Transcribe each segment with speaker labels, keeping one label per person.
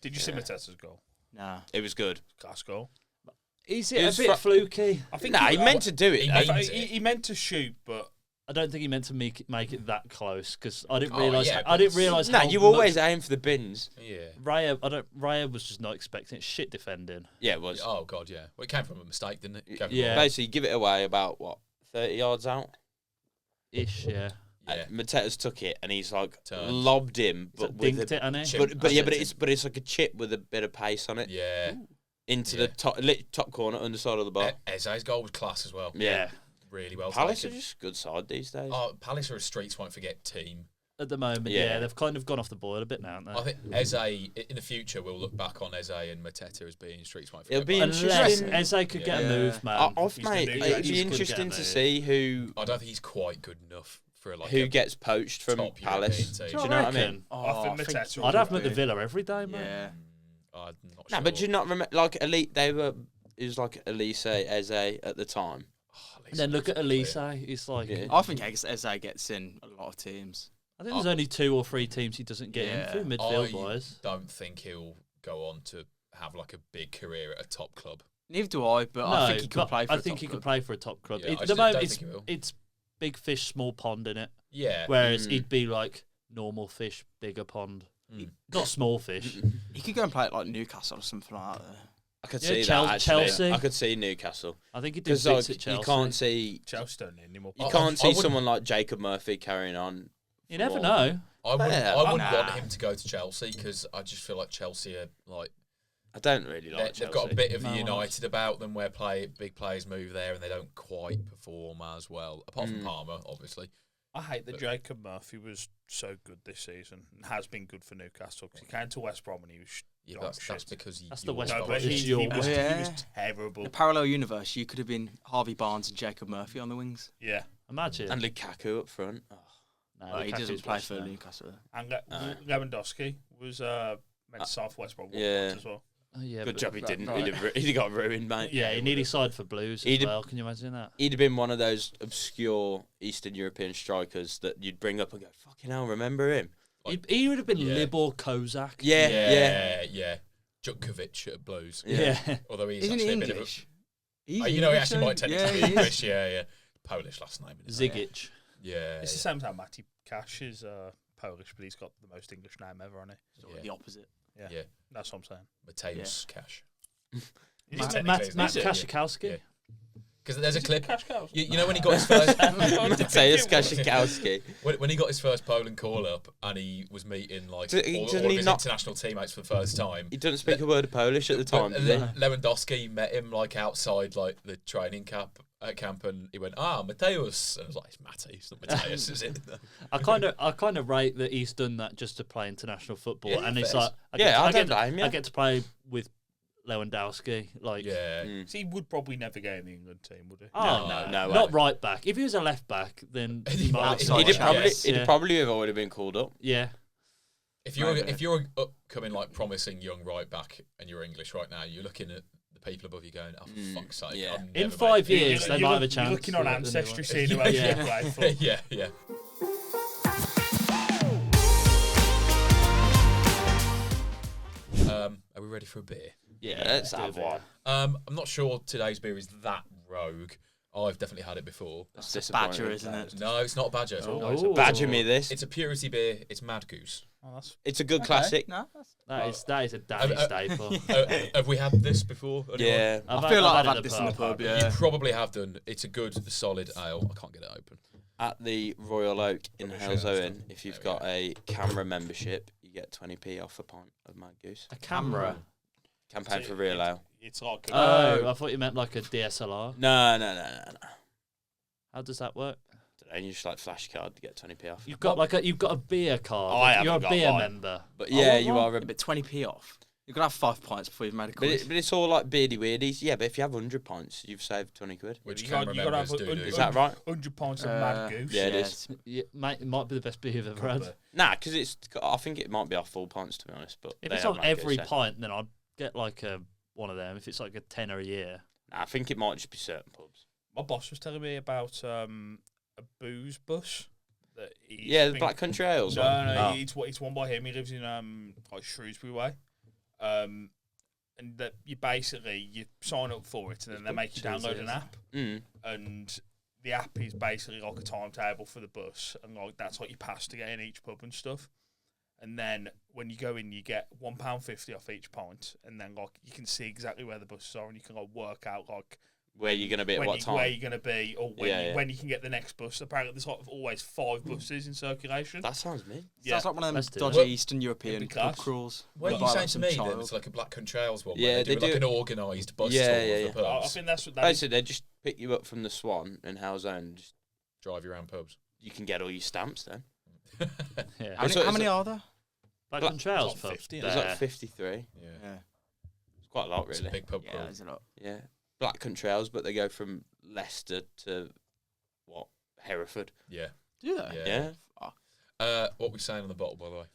Speaker 1: Did you see Mateta's goal?
Speaker 2: Nah.
Speaker 3: It was good.
Speaker 1: Class goal.
Speaker 4: Is
Speaker 3: It
Speaker 4: it
Speaker 3: was
Speaker 4: a bit fluky?
Speaker 1: I think
Speaker 3: Nah, he meant to do it.
Speaker 1: He,
Speaker 3: though.
Speaker 1: he meant to shoot, but
Speaker 4: I don't think he meant to make it that close because I didn't
Speaker 5: Oh,
Speaker 4: realise.
Speaker 5: yeah,
Speaker 4: I didn't
Speaker 5: but-
Speaker 4: realise.
Speaker 3: Nah,
Speaker 4: how
Speaker 3: you
Speaker 4: much
Speaker 3: always aim for the bins.
Speaker 5: Yeah.
Speaker 4: Raya was just not expecting it. Shit defending.
Speaker 3: Yeah, it was.
Speaker 5: Oh god, yeah. Well, it came from a mistake, didn't it? It came from
Speaker 4: Yeah.
Speaker 3: Basically, give it away about, 30 yards out?
Speaker 4: Ish, yeah.
Speaker 5: Yeah.
Speaker 3: Matetas took it and he's like
Speaker 5: Turned.
Speaker 3: lobbed him,
Speaker 4: So
Speaker 3: but with
Speaker 4: dinked it, hasn't he?
Speaker 5: Chip.
Speaker 3: but it's like a chip with a bit of pace on it
Speaker 5: Yeah.
Speaker 3: into
Speaker 5: Yeah.
Speaker 3: the top corner, underside of the bar.
Speaker 5: Eze's goal was class as well.
Speaker 3: Yeah.
Speaker 5: Really well
Speaker 3: Palace are
Speaker 5: taken.
Speaker 3: just a good side these days.
Speaker 5: Oh, Palace are a streets won't forget team.
Speaker 4: At the moment,
Speaker 3: Yeah.
Speaker 4: yeah, they've kind of gone off the boil a bit now, haven't
Speaker 5: I
Speaker 4: they?
Speaker 5: think Eze in the future we'll look back on Eze and Mateta as being streets won't forget.
Speaker 3: It'll be
Speaker 5: Palace.
Speaker 4: Unless
Speaker 3: interesting.
Speaker 4: Eze could get a
Speaker 5: Yeah.
Speaker 4: move, man.
Speaker 3: Off,
Speaker 1: he's the
Speaker 3: mate.
Speaker 1: new
Speaker 3: It'd
Speaker 1: guy.
Speaker 3: be
Speaker 4: He's gonna
Speaker 3: interesting
Speaker 4: get a
Speaker 3: to
Speaker 4: move.
Speaker 3: see who
Speaker 5: I don't think he's quite good enough for like
Speaker 3: who
Speaker 5: a
Speaker 3: gets poached from
Speaker 5: top
Speaker 3: Palace.
Speaker 5: European team.
Speaker 3: Do you know what I mean?
Speaker 4: reckon?
Speaker 1: I think Mateta
Speaker 4: I'd have him at the
Speaker 2: be.
Speaker 4: Villa every day, man.
Speaker 2: Yeah.
Speaker 5: I'm not
Speaker 3: No,
Speaker 5: sure.
Speaker 3: but do you not remember? Like Elite, they were. It was like Elise, Eze at the time.
Speaker 5: Oh,
Speaker 4: And then look at Elise. It's like
Speaker 3: Yeah.
Speaker 2: I think Eze gets in a lot of teams.
Speaker 4: I think there's only 2 or 3 teams he doesn't get
Speaker 2: Yeah.
Speaker 4: in through midfield wise.
Speaker 5: don't think he'll go on to have like a big career at a top club.
Speaker 2: Neither do I, but I think he could play for
Speaker 4: I
Speaker 2: a
Speaker 4: think
Speaker 2: top
Speaker 4: he
Speaker 2: club.
Speaker 4: could play for a top club.
Speaker 5: Yeah, I
Speaker 4: At
Speaker 5: just
Speaker 4: the
Speaker 5: don't
Speaker 4: moment,
Speaker 5: think he will.
Speaker 4: it's big fish, small pond in it.
Speaker 5: Yeah.
Speaker 4: Whereas he'd be like normal fish, bigger pond.
Speaker 5: Mm.
Speaker 4: Not small fish.
Speaker 2: He could go and play at like Newcastle or something like that.
Speaker 3: I could
Speaker 4: Yeah,
Speaker 3: see
Speaker 4: Chelsea-
Speaker 3: that actually.
Speaker 4: Chelsea.
Speaker 3: I could see Newcastle
Speaker 4: I think he did
Speaker 3: because
Speaker 4: bits
Speaker 3: like,
Speaker 4: at Chelsea.
Speaker 3: you can't see
Speaker 1: Chelsea don't need any more.
Speaker 3: you
Speaker 5: I-
Speaker 3: can't
Speaker 5: I
Speaker 3: see
Speaker 5: wouldn't-
Speaker 3: someone like Jacob Murphy carrying on.
Speaker 4: You never
Speaker 3: for-
Speaker 4: know.
Speaker 5: I wouldn't,
Speaker 3: Yeah.
Speaker 5: I wouldn't
Speaker 2: Nah.
Speaker 5: want him to go to Chelsea because I just feel like Chelsea are like
Speaker 3: I don't really like
Speaker 5: they've
Speaker 3: Chelsea.
Speaker 5: got a bit of
Speaker 4: No, I
Speaker 5: United about them where big players move there and they don't quite perform as well. Apart from Palmer, obviously.
Speaker 1: I hate that Jacob Murphy was so good this season and has been good for Newcastle because he came to West Brom and he was
Speaker 5: Yeah,
Speaker 1: dog
Speaker 5: that's
Speaker 1: shit.
Speaker 5: because
Speaker 4: That's the
Speaker 5: you're
Speaker 4: West
Speaker 1: No,
Speaker 4: Brom.
Speaker 1: but
Speaker 4: It's
Speaker 1: he
Speaker 4: your
Speaker 1: was
Speaker 2: Yeah.
Speaker 1: terrible.
Speaker 2: In a parallel universe, you could have been Harvey Barnes and Jacob Murphy on the wings.
Speaker 1: Yeah,
Speaker 4: Imagine.
Speaker 3: And Lukaku up front. Oh.
Speaker 4: No,
Speaker 2: Well, he
Speaker 4: Lukaku's
Speaker 2: doesn't play
Speaker 4: worse
Speaker 2: for
Speaker 4: now.
Speaker 2: Newcastle.
Speaker 1: and Lewandowski was meant to sign for West Brom
Speaker 3: yeah.
Speaker 1: as well.
Speaker 4: Oh, yeah,
Speaker 3: Good
Speaker 4: but
Speaker 3: job he
Speaker 4: that-
Speaker 3: didn't.
Speaker 4: right.
Speaker 3: He'd have got ruined, mate.
Speaker 4: Yeah, he nearly signed for Blues as
Speaker 3: He'd-
Speaker 4: well. Can you imagine that?
Speaker 3: He'd have been one of those obscure Eastern European strikers that you'd bring up and go, "Fucking hell, remember him?"
Speaker 4: He would have been
Speaker 5: Yeah.
Speaker 4: Libor Kozak.
Speaker 5: yeah. Djukovic at Blues.
Speaker 4: Yeah.
Speaker 5: Although he's
Speaker 2: Isn't he
Speaker 5: actually a bit
Speaker 2: English?
Speaker 5: of
Speaker 2: He's
Speaker 5: a, you know, he
Speaker 2: English,
Speaker 5: actually
Speaker 2: though?
Speaker 5: might technically
Speaker 2: Yeah,
Speaker 5: be
Speaker 2: he is.
Speaker 5: English. Yeah. Polish last name. isn't it?
Speaker 4: Zigic.
Speaker 5: Yeah.
Speaker 1: It's the same as how Matty Cash is Polish, but he's got the most English name ever on it.
Speaker 2: Sort of
Speaker 5: Yeah.
Speaker 2: the opposite.
Speaker 5: Yeah.
Speaker 1: That's what I'm saying.
Speaker 5: Mateus Cash.
Speaker 1: He's
Speaker 4: Matt
Speaker 1: technically,
Speaker 4: Matt
Speaker 1: isn't he?
Speaker 4: Kashikowski.
Speaker 5: Yeah. Because there's a clip.
Speaker 1: Cash cows.
Speaker 5: You know when he got his first
Speaker 3: Mateus Kashikowski.
Speaker 5: when he got his first Poland call up and he was meeting like
Speaker 3: Doesn't
Speaker 5: all
Speaker 3: he
Speaker 5: of his
Speaker 3: not-
Speaker 5: international teammates for the first time.
Speaker 3: He doesn't speak a word of Polish at the time,
Speaker 5: But
Speaker 3: did he?
Speaker 5: Lewandowski met him like outside like the training camp and he went, Mateus. And I was like, it's Matty, it's not Mateus, is it?
Speaker 4: I kind of rate that he's done that just to play international football,
Speaker 5: Yeah,
Speaker 4: and it's
Speaker 5: fair.
Speaker 4: like
Speaker 3: I
Speaker 4: get
Speaker 3: don't blame you.
Speaker 4: I get to play with Lewandowski, like
Speaker 5: Yeah.
Speaker 3: Mm.
Speaker 1: So he would probably never get in the England team, would he?
Speaker 4: Oh
Speaker 5: No,
Speaker 3: no way.
Speaker 4: not right back. If he was a left back, then he might.
Speaker 2: Outside
Speaker 3: He'd
Speaker 2: chance.
Speaker 3: probably,
Speaker 4: Yeah.
Speaker 3: he'd probably have already been called up.
Speaker 4: Yeah,
Speaker 5: If you're
Speaker 2: Maybe.
Speaker 5: if you're an upcoming like promising young right back and you're English right now, you're looking at the people above you going, oh fuck's sake.
Speaker 3: yeah.
Speaker 5: I'm
Speaker 4: in
Speaker 5: never
Speaker 4: 5
Speaker 5: making it."
Speaker 4: years they might have a chance.
Speaker 1: You're looking on
Speaker 4: for the new
Speaker 1: Ancestry,
Speaker 4: one.
Speaker 1: seeing who else you
Speaker 4: Yeah.
Speaker 1: play for.
Speaker 5: yeah. Are we ready for a beer?
Speaker 4: Yeah,
Speaker 3: Let's
Speaker 4: do
Speaker 3: have
Speaker 4: that.
Speaker 3: one.
Speaker 5: I'm not sure today's beer is that rogue. I've definitely had it before.
Speaker 3: That's
Speaker 2: It's a badger,
Speaker 3: disappointing.
Speaker 2: isn't it?
Speaker 5: No, it's not a Badger.
Speaker 4: Oh.
Speaker 3: Badger me this.
Speaker 5: It's a purity beer. It's Mad Goose.
Speaker 1: Oh, that's
Speaker 3: It's a good classic.
Speaker 2: No,
Speaker 4: That is a daddy staple.
Speaker 5: Have we had this before? Anyone?
Speaker 3: Yeah.
Speaker 2: I feel like I've
Speaker 4: it
Speaker 2: had this in the pub,
Speaker 5: You
Speaker 2: yeah.
Speaker 5: probably have done. It's a good, solid ale. I can't get it open.
Speaker 3: At the Royal Oak in
Speaker 5: Rubbish,
Speaker 3: Hales
Speaker 5: yeah,
Speaker 3: Owen,
Speaker 5: stuff.
Speaker 3: if you've
Speaker 5: There we
Speaker 3: got a camera membership, you get 20p off a pint of Mad Goose.
Speaker 4: A camera.
Speaker 3: Campaign for real ale.
Speaker 1: it's like
Speaker 4: Oh, I thought you meant like a DSLR.
Speaker 3: No.
Speaker 4: How does that work?
Speaker 3: And you just like flash card to get 20p off.
Speaker 4: You've got a beer card.
Speaker 3: Oh, I
Speaker 4: You're a
Speaker 3: haven't got
Speaker 4: beer
Speaker 3: one.
Speaker 4: member.
Speaker 3: But yeah, you are.
Speaker 2: Yeah, but 20p off. You're going to have 5 pints before you've made a
Speaker 3: But,
Speaker 2: quiz.
Speaker 3: but it's all like beardy weirdies. Yeah, but if you have 100 pints, you've saved 20 quid.
Speaker 5: Which
Speaker 1: You got-
Speaker 5: camera
Speaker 1: you gotta
Speaker 5: members
Speaker 1: have
Speaker 5: do?
Speaker 3: Is that right?
Speaker 1: 100 pints of Mad Goose.
Speaker 3: Yeah, it is.
Speaker 4: Yeah, mate, it might be the best beer you've ever had.
Speaker 3: Nah, because I think it might be off full pints to be honest. But
Speaker 4: If
Speaker 3: they
Speaker 4: it's
Speaker 3: have
Speaker 4: on
Speaker 3: Mad Goose,
Speaker 4: every
Speaker 3: so-
Speaker 4: pint, then I'd get like one of them. If it's like a tenner a year.
Speaker 3: Nah, I think it might just be certain pubs.
Speaker 1: My boss was telling me about a booze bus. That
Speaker 3: Yeah, the Black Country Ales.
Speaker 1: No,
Speaker 3: one.
Speaker 1: no,
Speaker 3: Oh.
Speaker 1: it's one by him. He lives in like Shrewsbury way, and that you sign up for it, and then they make you download an app, and the app is basically like a timetable for the bus, and like that's what you pass to get in each pub and stuff. And then when you go in, you get £1.50 off each pint, and then like you can see exactly where the buses are, and you can like work out like
Speaker 3: where you're going to be at what time.
Speaker 1: Where you're going to be, or when you can get the next bus. Apparently, there's like always 5 buses in circulation.
Speaker 3: That sounds mean.
Speaker 2: Sounds like one of them
Speaker 4: Let's do
Speaker 2: dodgy
Speaker 1: it.
Speaker 2: Eastern European pub crawls.
Speaker 5: Weren't you saying to me that it's like a Black Country Trails one?
Speaker 3: Yeah,
Speaker 5: where they do
Speaker 3: do.
Speaker 5: like an organised bus tour of the
Speaker 1: I
Speaker 5: pubs.
Speaker 1: think that's what that is.
Speaker 3: Basically, they just pick you up from the Swan in Halzone. Just
Speaker 5: Drive you around pubs.
Speaker 3: you can get all your stamps then.
Speaker 4: Yeah.
Speaker 2: How many are there?
Speaker 4: Black and Trails
Speaker 1: It's
Speaker 4: pub.
Speaker 1: like 50,
Speaker 3: There's
Speaker 4: There.
Speaker 3: like 53.
Speaker 5: Yeah.
Speaker 3: It's quite a lot,
Speaker 5: It's
Speaker 3: really.
Speaker 5: a big pub
Speaker 2: Yeah,
Speaker 5: crawl.
Speaker 2: there's a lot.
Speaker 3: Yeah. Black Country Trails, but they go from Leicester to Hereford.
Speaker 5: Yeah.
Speaker 2: Do they?
Speaker 3: Yeah.
Speaker 5: What we saying on the bottle, by the way?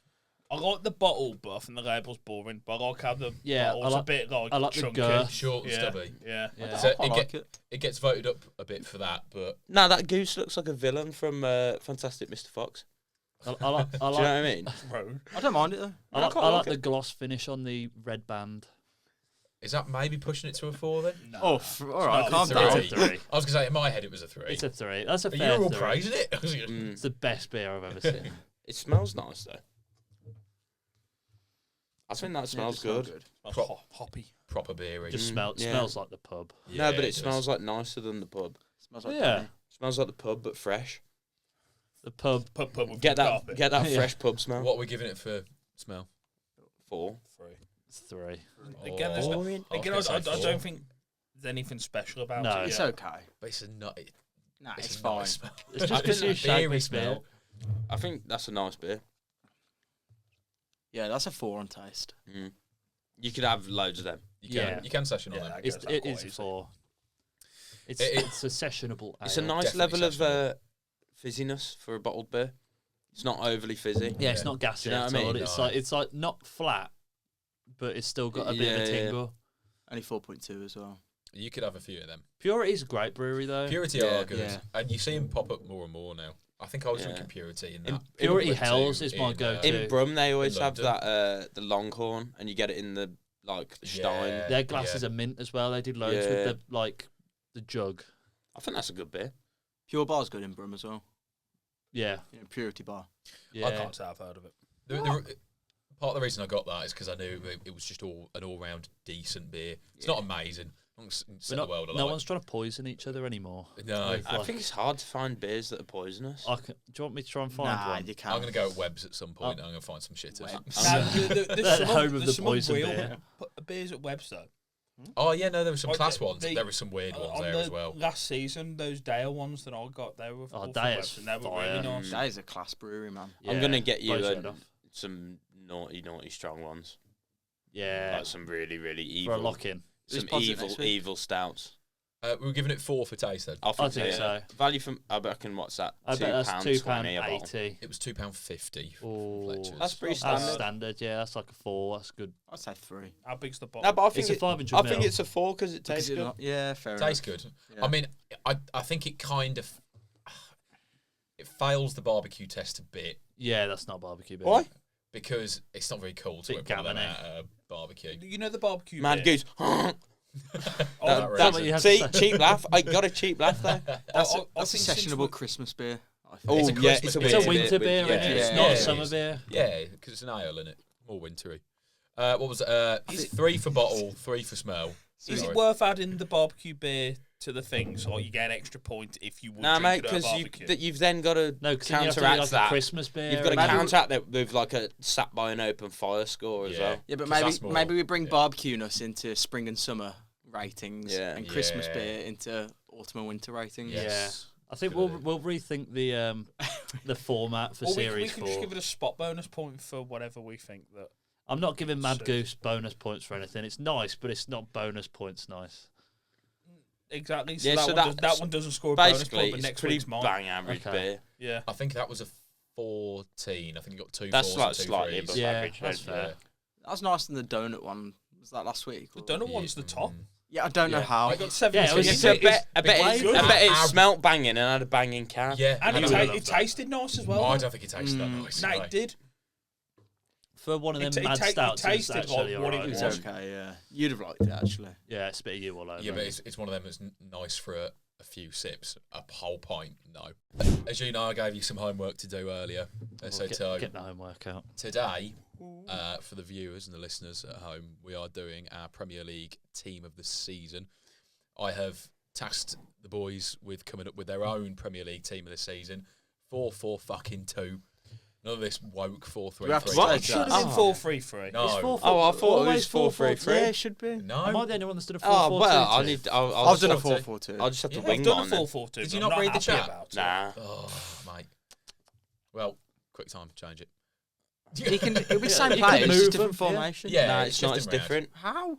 Speaker 1: I like the bottle, but I think the label's boring. But I like how the bottle's a bit like
Speaker 4: I like the
Speaker 1: chunky.
Speaker 4: girth.
Speaker 5: Short and
Speaker 1: Yeah,
Speaker 5: stubby.
Speaker 1: yeah.
Speaker 4: Yeah.
Speaker 5: So
Speaker 2: I like it.
Speaker 5: it gets voted up a bit for that, but
Speaker 3: No, that goose looks like a villain from Fantastic Mr. Fox.
Speaker 4: I like,
Speaker 3: Do you know what I mean?
Speaker 1: Road.
Speaker 2: I don't mind it though.
Speaker 3: I quite
Speaker 4: I
Speaker 3: like
Speaker 4: like
Speaker 3: it.
Speaker 4: the gloss finish on the red band.
Speaker 5: is that maybe pushing it to a 4 then?
Speaker 1: No.
Speaker 2: All right, calm
Speaker 5: it's
Speaker 2: down.
Speaker 4: It's a 3.
Speaker 5: I was going to say, in my head, it was a 3.
Speaker 4: It's a 3. That's a
Speaker 5: But
Speaker 4: fair
Speaker 5: you're all
Speaker 4: 3.
Speaker 5: praising it.
Speaker 3: Mm.
Speaker 4: It's the best beer I've ever seen.
Speaker 3: It smells nice, though. I think that smells good.
Speaker 1: That's hoppy.
Speaker 5: Proper beery.
Speaker 4: Just
Speaker 3: yeah.
Speaker 4: smells like the pub.
Speaker 5: Yeah,
Speaker 3: No, but it
Speaker 5: does.
Speaker 3: smells like nicer than the pub.
Speaker 2: Smells like
Speaker 4: Yeah.
Speaker 2: Danny.
Speaker 3: Smells like the pub, but fresh.
Speaker 4: The pub.
Speaker 1: Pub with
Speaker 3: Get
Speaker 1: good
Speaker 3: that,
Speaker 1: carpet.
Speaker 3: get that
Speaker 4: Yeah.
Speaker 3: fresh pub smell.
Speaker 5: What are we giving it for smell?
Speaker 3: 4.
Speaker 1: 3.
Speaker 4: It's 3.
Speaker 1: Again, there's no,
Speaker 3: Boring.
Speaker 1: again, I don't think there's anything special about
Speaker 4: No.
Speaker 1: it.
Speaker 2: It's
Speaker 1: yeah.
Speaker 2: okay.
Speaker 5: But it's a nutty.
Speaker 2: Nah,
Speaker 5: It's
Speaker 2: it's
Speaker 5: a
Speaker 2: fine.
Speaker 5: nice smell.
Speaker 4: It's
Speaker 3: I
Speaker 4: just
Speaker 3: think
Speaker 4: a
Speaker 5: beery
Speaker 4: shag beer.
Speaker 5: smell.
Speaker 3: I think that's a nice beer.
Speaker 2: Yeah, that's a 4 on taste.
Speaker 3: Mm. You could have loads of them.
Speaker 5: You can session on
Speaker 1: Yeah,
Speaker 5: them.
Speaker 1: that
Speaker 4: It
Speaker 1: goes up
Speaker 4: is
Speaker 1: quite
Speaker 4: a
Speaker 1: easy.
Speaker 4: 4. It's
Speaker 5: It-
Speaker 4: a sessionable.
Speaker 3: It's a
Speaker 4: ale.
Speaker 3: nice
Speaker 5: Definitely
Speaker 3: level of
Speaker 5: sessionable.
Speaker 3: fizziness for a bottled beer. It's not overly fizzy.
Speaker 4: Yeah, it's
Speaker 5: Yeah.
Speaker 4: not gassy
Speaker 3: Do you know
Speaker 4: at
Speaker 3: what I
Speaker 4: all.
Speaker 3: mean?
Speaker 4: It's
Speaker 5: No.
Speaker 4: like not flat, but it's still got a bit of
Speaker 3: Yeah,
Speaker 4: a
Speaker 3: yeah.
Speaker 4: tingle.
Speaker 2: Only 4.2 as well.
Speaker 5: You could have a few of them.
Speaker 4: Purity's a great brewery though.
Speaker 5: Purity
Speaker 3: Yeah.
Speaker 5: are good.
Speaker 2: Yeah.
Speaker 5: And you see them pop up more and more now. I think I was
Speaker 3: Yeah.
Speaker 5: drinking Purity in
Speaker 3: In-
Speaker 5: that.
Speaker 4: Purity
Speaker 5: Pub
Speaker 4: Hells
Speaker 5: too
Speaker 4: is my
Speaker 5: in,
Speaker 4: go-to.
Speaker 3: In Brum, they always
Speaker 5: In
Speaker 3: have
Speaker 5: London.
Speaker 3: that the Longhorn, and you get it in the Stein.
Speaker 5: Yeah.
Speaker 4: Their glasses are mint as well. They did loads with
Speaker 3: Yeah.
Speaker 4: the jug.
Speaker 3: I think that's a good beer.
Speaker 2: Pure Bar's good in Brum as well.
Speaker 4: Yeah,
Speaker 2: Purity Bar.
Speaker 4: yeah.
Speaker 1: I can't say I've heard of it.
Speaker 5: Part of the reason I got that is because I knew it was just an all-round decent beer. It's not amazing. I don't set the world alight.
Speaker 4: No one's trying to poison each other anymore.
Speaker 5: No.
Speaker 4: With,
Speaker 3: I
Speaker 4: like-
Speaker 3: think it's hard to find beers that are poisonous.
Speaker 4: do you want me to try and find
Speaker 2: Nah,
Speaker 4: one?
Speaker 2: you can't.
Speaker 5: I'm going to go at Webb's at some point and I'm going to find some shitters.
Speaker 2: Webb's.
Speaker 1: There's
Speaker 4: The home of the poison beer.
Speaker 1: Beers at Webster.
Speaker 5: Oh, yeah, no, there were some
Speaker 1: Oh,
Speaker 5: class
Speaker 1: the-
Speaker 5: ones.
Speaker 1: the-
Speaker 5: There were some weird ones
Speaker 1: On
Speaker 5: there
Speaker 1: the
Speaker 5: as well.
Speaker 1: Last season, those Dale ones that I got, they were all from
Speaker 4: Deya's
Speaker 1: Webster, and they were
Speaker 4: fire.
Speaker 1: really nice.
Speaker 2: That is a class brewery, man.
Speaker 3: I'm gonna get you
Speaker 4: blows your head off.
Speaker 3: some naughty strong ones.
Speaker 4: Yeah,
Speaker 3: Like some really, really
Speaker 4: for a
Speaker 3: evil.
Speaker 4: lock-in.
Speaker 2: Who's
Speaker 3: Some
Speaker 2: pods it
Speaker 3: evil,
Speaker 2: next week?
Speaker 3: evil stouts.
Speaker 5: We were giving it 4 for taste then.
Speaker 3: I think,
Speaker 4: think
Speaker 3: yeah.
Speaker 4: so.
Speaker 3: Value from, I reckon, what's that?
Speaker 4: I bet that's
Speaker 3: £2.20 a bottle.
Speaker 4: £2.80.
Speaker 5: It was £2.50 for
Speaker 4: Oh,
Speaker 5: Fletcher's.
Speaker 3: That's pretty
Speaker 4: That's
Speaker 3: standard.
Speaker 4: standard. Yeah, that's like a 4. That's good.
Speaker 2: I'd say 3.
Speaker 1: How big's the bottle?
Speaker 3: No, but I think
Speaker 4: It's a
Speaker 3: it-
Speaker 4: 500
Speaker 3: I think
Speaker 4: mil.
Speaker 3: it's a 4 because it tastes good.
Speaker 2: Yeah, fair
Speaker 5: Tastes
Speaker 2: enough.
Speaker 5: good.
Speaker 2: Yeah.
Speaker 5: I mean, I think it kind of it fails the barbecue test a bit
Speaker 4: Yeah, that's not barbecue beer.
Speaker 3: Why?
Speaker 5: because it's not very cool to
Speaker 4: Bit
Speaker 5: whip one of them
Speaker 4: gammony.
Speaker 5: out at a barbecue.
Speaker 1: You know the barbecue
Speaker 3: Mad
Speaker 1: beer?
Speaker 3: Goose.
Speaker 1: Oh,
Speaker 5: that
Speaker 4: That's what you have to
Speaker 3: See,
Speaker 4: say.
Speaker 3: cheap laugh. I got a cheap laugh there.
Speaker 2: That's,
Speaker 1: I
Speaker 2: that's a
Speaker 1: think since
Speaker 2: sessionable
Speaker 1: we-
Speaker 2: Christmas beer. I think.
Speaker 3: Oh,
Speaker 5: It's a
Speaker 3: yeah,
Speaker 5: Christmas
Speaker 3: it's a
Speaker 5: beer.
Speaker 4: It's a
Speaker 3: winter
Speaker 4: winter
Speaker 3: beer.
Speaker 4: beer,
Speaker 3: Yeah,
Speaker 4: isn't it? It's
Speaker 2: yeah,
Speaker 4: not
Speaker 2: yeah,
Speaker 4: a
Speaker 2: it
Speaker 4: summer
Speaker 5: is.
Speaker 4: beer.
Speaker 5: Yeah, because it's an ale in it, more wintry. What was it? It's 3 for bottle, 3 for smell.
Speaker 1: Is
Speaker 5: Sorry.
Speaker 1: it worth adding the barbecue beer to the thing so you get an extra point if you would
Speaker 3: Nah,
Speaker 1: drink
Speaker 3: mate,
Speaker 1: it at a
Speaker 3: because
Speaker 1: barbecue?
Speaker 3: you've then got to
Speaker 4: No, because you have to do
Speaker 3: counteract
Speaker 4: like a
Speaker 3: that.
Speaker 4: Christmas beer.
Speaker 3: You've got to
Speaker 4: and-
Speaker 3: counteract that with like a sat by an open fire score as well.
Speaker 2: Yeah, but
Speaker 5: 'Cause that's more-
Speaker 2: maybe we bring
Speaker 5: yeah.
Speaker 2: barbecue nuts into spring and summer ratings,
Speaker 3: Yeah.
Speaker 2: and Christmas
Speaker 5: Yeah.
Speaker 2: beer into autumn and winter ratings.
Speaker 5: Yes.
Speaker 4: I think
Speaker 5: Good
Speaker 4: we'll rethink the format for
Speaker 1: Or we
Speaker 4: series
Speaker 1: can just
Speaker 4: 4.
Speaker 1: give it a spot bonus point for whatever we think that.
Speaker 4: I'm not giving Mad
Speaker 1: So-
Speaker 4: Goose bonus points for anything. It's nice, but it's not bonus points nice.
Speaker 1: Exactly. So,
Speaker 3: Yeah,
Speaker 1: that,
Speaker 3: so
Speaker 1: one
Speaker 3: that's-
Speaker 1: that one doesn't score a bonus
Speaker 3: Basically,
Speaker 1: point, but
Speaker 3: it's
Speaker 1: next
Speaker 3: pretty
Speaker 1: week's mine.
Speaker 3: bang average
Speaker 4: Okay.
Speaker 3: beer.
Speaker 1: Yeah.
Speaker 5: I think that was a 14. I think you got 2
Speaker 3: That's
Speaker 5: 4s
Speaker 3: like
Speaker 5: and 2
Speaker 3: slightly
Speaker 5: 3s.
Speaker 3: above
Speaker 4: Yeah,
Speaker 3: average.
Speaker 4: that's
Speaker 3: yeah.
Speaker 4: fair.
Speaker 2: That was nicer than the donut one. Was that last week?
Speaker 1: The
Speaker 2: or-
Speaker 1: donut one's the top.
Speaker 2: Yeah, I don't know
Speaker 5: Yeah.
Speaker 2: how.
Speaker 1: I got 7.
Speaker 4: Yeah, it was-
Speaker 3: Yes, I bet, I bet,
Speaker 5: Big
Speaker 3: it,
Speaker 5: good.
Speaker 3: I bet it
Speaker 5: Ab-
Speaker 3: smelt banging and had a banging can.
Speaker 5: Yeah,
Speaker 1: and
Speaker 5: I
Speaker 1: it,
Speaker 5: know, I
Speaker 1: ta-
Speaker 5: love
Speaker 1: it
Speaker 5: that.
Speaker 1: tasted nice as well.
Speaker 5: Oh, I don't think it tasted that nice.
Speaker 1: No,
Speaker 5: anyway.
Speaker 1: it did.
Speaker 4: for one of them
Speaker 1: It
Speaker 4: mad
Speaker 1: ta- it
Speaker 4: stouts, it's
Speaker 1: tasted
Speaker 4: actually
Speaker 1: like what it
Speaker 4: alright.
Speaker 2: It's
Speaker 1: was.
Speaker 2: okay, yeah. You'd have liked it, actually.
Speaker 4: Yeah, it's a bit of you all over.
Speaker 5: Yeah, but it's one of them that's nice for a few sips. A whole pint, no. As you know, I gave you some homework to do earlier.
Speaker 4: Get the homework out.
Speaker 5: Today, for the viewers and the listeners at home, we are doing our Premier League team of the season. I have tasked the boys with coming up with their own Premier League team of the season. 4-4-2. None of this woke 4-3-3.
Speaker 2: We have to
Speaker 3: What?
Speaker 1: It should have been 4-3-3.
Speaker 5: No.
Speaker 4: It's 4-4.
Speaker 3: Oh, I thought it was
Speaker 4: always
Speaker 3: 4-3-3.
Speaker 2: Yeah, it should be.
Speaker 5: No.
Speaker 4: Am I the only one that's done a 4-4-2?
Speaker 3: Oh well, I'll
Speaker 2: I've done a
Speaker 5: 4-4-2.
Speaker 2: 4-4-2.
Speaker 3: I'll just have to
Speaker 5: Yeah,
Speaker 3: wing
Speaker 1: I've done a
Speaker 3: one. then.
Speaker 1: 4-4-2.
Speaker 5: Did you
Speaker 1: but
Speaker 5: not
Speaker 1: I'm
Speaker 5: read the
Speaker 1: happy
Speaker 5: chat?
Speaker 1: about it.
Speaker 3: Nah.
Speaker 5: Oh, mate. Well, quick time, change it.
Speaker 2: It'll be the same
Speaker 4: you can
Speaker 2: players,
Speaker 4: move
Speaker 2: just different
Speaker 4: them, yeah.
Speaker 2: formation.
Speaker 5: Yeah,
Speaker 3: Nah,
Speaker 5: it's
Speaker 3: it's not.
Speaker 5: just
Speaker 3: It's different.
Speaker 2: How?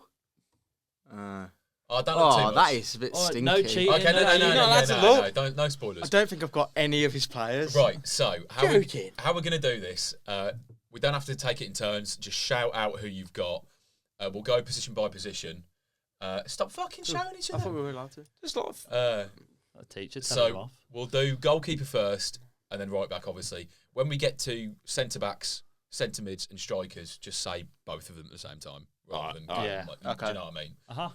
Speaker 5: Oh, don't look too
Speaker 2: Oh,
Speaker 5: much.
Speaker 2: that is a bit
Speaker 4: Alright,
Speaker 2: stinky.
Speaker 4: no cheating.
Speaker 5: Okay, no,
Speaker 4: You're
Speaker 5: no,
Speaker 4: not
Speaker 3: allowed to look.
Speaker 5: don't, no spoilers.
Speaker 2: I don't think I've got any of his players.
Speaker 5: Right, so how
Speaker 3: Joking.
Speaker 5: we're going to do this, we don't have to take it in turns. Just shout out who you've got. We'll go position by position. Stop fucking shouting each
Speaker 2: I thought
Speaker 5: other.
Speaker 2: we were allowed to.
Speaker 3: There's a lot of.
Speaker 4: A teacher, tell him
Speaker 5: So
Speaker 4: off.
Speaker 5: we'll do goalkeeper first and then right back, obviously. When we get to centre-backs, centre-mids and strikers, just say both of them at the same time. Rather than,
Speaker 3: Alright,
Speaker 4: yeah.
Speaker 5: like,
Speaker 2: Okay.
Speaker 5: do you know what I mean?
Speaker 4: Uh-huh.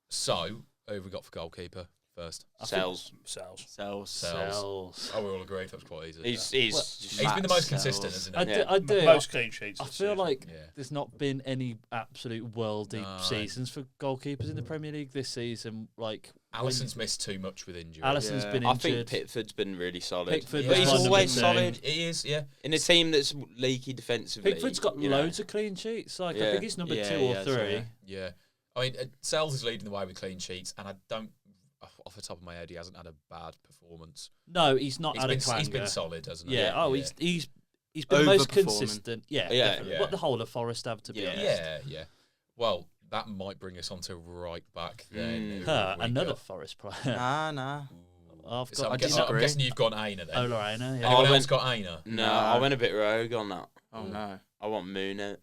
Speaker 5: So, who have we got for goalkeeper first?
Speaker 3: Cells.
Speaker 1: Cells.
Speaker 2: Cells.
Speaker 4: Cells.
Speaker 5: Oh, we're all agreed. That was quite easy.
Speaker 3: He's
Speaker 5: He's been the most
Speaker 2: Cells.
Speaker 5: consistent, hasn't
Speaker 4: I
Speaker 5: he?
Speaker 4: do. I do.
Speaker 1: Most clean sheets.
Speaker 4: I
Speaker 1: this
Speaker 4: feel
Speaker 1: season.
Speaker 4: like
Speaker 5: Yeah.
Speaker 4: there's not been any absolute worldy
Speaker 5: No.
Speaker 4: seasons for goalkeepers in the Premier League this season. Like
Speaker 5: Alisson's missed too much with injury.
Speaker 4: Alisson's
Speaker 2: Yeah.
Speaker 4: been
Speaker 3: I
Speaker 4: injured.
Speaker 3: think Pickford's been really solid.
Speaker 4: Pickford
Speaker 5: Yeah.
Speaker 3: But he's
Speaker 5: was
Speaker 3: always
Speaker 4: number two.
Speaker 3: solid
Speaker 5: He is, yeah.
Speaker 3: in a team that's leaky defensively.
Speaker 4: Pickford's got
Speaker 3: you know.
Speaker 4: loads of clean sheets. Like I
Speaker 3: Yeah.
Speaker 4: think he's number
Speaker 2: Yeah,
Speaker 4: 2
Speaker 2: he
Speaker 4: or
Speaker 2: has,
Speaker 4: 3.
Speaker 2: yeah.
Speaker 5: Yeah. I mean, Sells is leading the way with clean sheets, and I don't, off the top of my head, he hasn't had a bad performance.
Speaker 4: No, he's not had a
Speaker 5: He's
Speaker 4: clanger.
Speaker 5: been solid, hasn't he?
Speaker 4: Yeah. Oh, he's been most
Speaker 2: Overperforming.
Speaker 4: consistent. Yeah.
Speaker 3: Yeah.
Speaker 4: Definitely.
Speaker 5: Yeah.
Speaker 4: What the whole of Forest have to be
Speaker 2: Yeah.
Speaker 4: honest.
Speaker 5: Yeah. Well, that might bring us on to right back then. Who
Speaker 4: Huh,
Speaker 5: have we
Speaker 4: another
Speaker 5: got?
Speaker 4: Forest player.
Speaker 2: Nah.
Speaker 4: I've
Speaker 5: So
Speaker 4: got.
Speaker 5: I'm,
Speaker 2: I
Speaker 5: guessing, I'm
Speaker 2: disagree.
Speaker 5: guessing you've gone Aina then.
Speaker 4: Oh, Lorena. Yeah.
Speaker 5: Anyone
Speaker 3: I
Speaker 5: else got Aina?
Speaker 3: No,
Speaker 2: Nah.
Speaker 3: I went a bit rogue on that.
Speaker 2: Oh, no.
Speaker 3: I want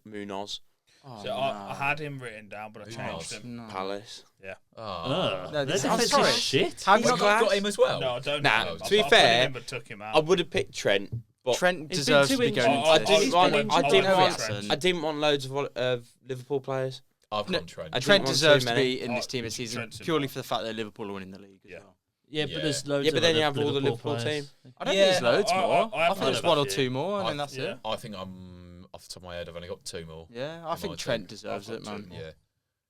Speaker 3: Munoz.
Speaker 2: Oh,
Speaker 1: So I had him written down, but I
Speaker 5: Who
Speaker 1: changed
Speaker 5: knows?
Speaker 1: him.
Speaker 2: no.
Speaker 3: Palace.
Speaker 5: Oh.
Speaker 4: Oh,
Speaker 2: No,
Speaker 4: their
Speaker 2: this- I'm
Speaker 4: defense
Speaker 2: sorry.
Speaker 4: is shit.
Speaker 2: How
Speaker 5: Have you
Speaker 2: you
Speaker 5: got him as well?
Speaker 1: No, I don't
Speaker 3: Nah,
Speaker 1: know. him.
Speaker 3: to be
Speaker 1: I put him
Speaker 3: fair,
Speaker 1: in, but took him out.
Speaker 3: I would have picked Trent, but
Speaker 2: Trent
Speaker 4: He's
Speaker 2: deserves
Speaker 4: been
Speaker 2: to be
Speaker 4: too
Speaker 2: going
Speaker 4: injured.
Speaker 2: into
Speaker 3: I
Speaker 2: this.
Speaker 3: didn't
Speaker 4: He's
Speaker 3: want.
Speaker 4: been
Speaker 3: I
Speaker 4: injured.
Speaker 3: didn't
Speaker 1: I
Speaker 3: want.
Speaker 1: Trent.
Speaker 3: I didn't want loads of Liverpool players.
Speaker 5: I've
Speaker 2: No,
Speaker 5: gone Trent.
Speaker 3: I didn't
Speaker 2: Trent
Speaker 3: want
Speaker 2: deserves
Speaker 3: too
Speaker 2: to
Speaker 3: many.
Speaker 2: be in this
Speaker 1: Oh,
Speaker 2: team this season
Speaker 1: Trent's in
Speaker 2: purely
Speaker 1: there.
Speaker 2: for the fact that Liverpool are winning the league as
Speaker 1: Yeah.
Speaker 2: well.
Speaker 4: Yeah,
Speaker 5: Yeah.
Speaker 4: but there's loads.
Speaker 3: Yeah, but
Speaker 4: of
Speaker 3: then you
Speaker 4: other
Speaker 3: have all the
Speaker 4: Liverpool
Speaker 3: Liverpool
Speaker 4: players.
Speaker 3: team.
Speaker 2: I don't
Speaker 1: Yeah,
Speaker 2: think there's loads
Speaker 1: I-
Speaker 2: more.
Speaker 1: I-
Speaker 2: I,
Speaker 1: I've
Speaker 2: think
Speaker 1: heard
Speaker 2: there's
Speaker 4: about
Speaker 2: one or
Speaker 4: you.
Speaker 2: two more, and
Speaker 5: I-
Speaker 2: then that's
Speaker 1: yeah.
Speaker 2: it.
Speaker 5: I think I'm, off the top of my head, I've only got 2 more.
Speaker 2: Yeah, I
Speaker 5: might
Speaker 2: think
Speaker 5: take-
Speaker 2: Trent deserves
Speaker 5: I've
Speaker 2: it,
Speaker 5: got
Speaker 2: man.
Speaker 5: 2, Yeah.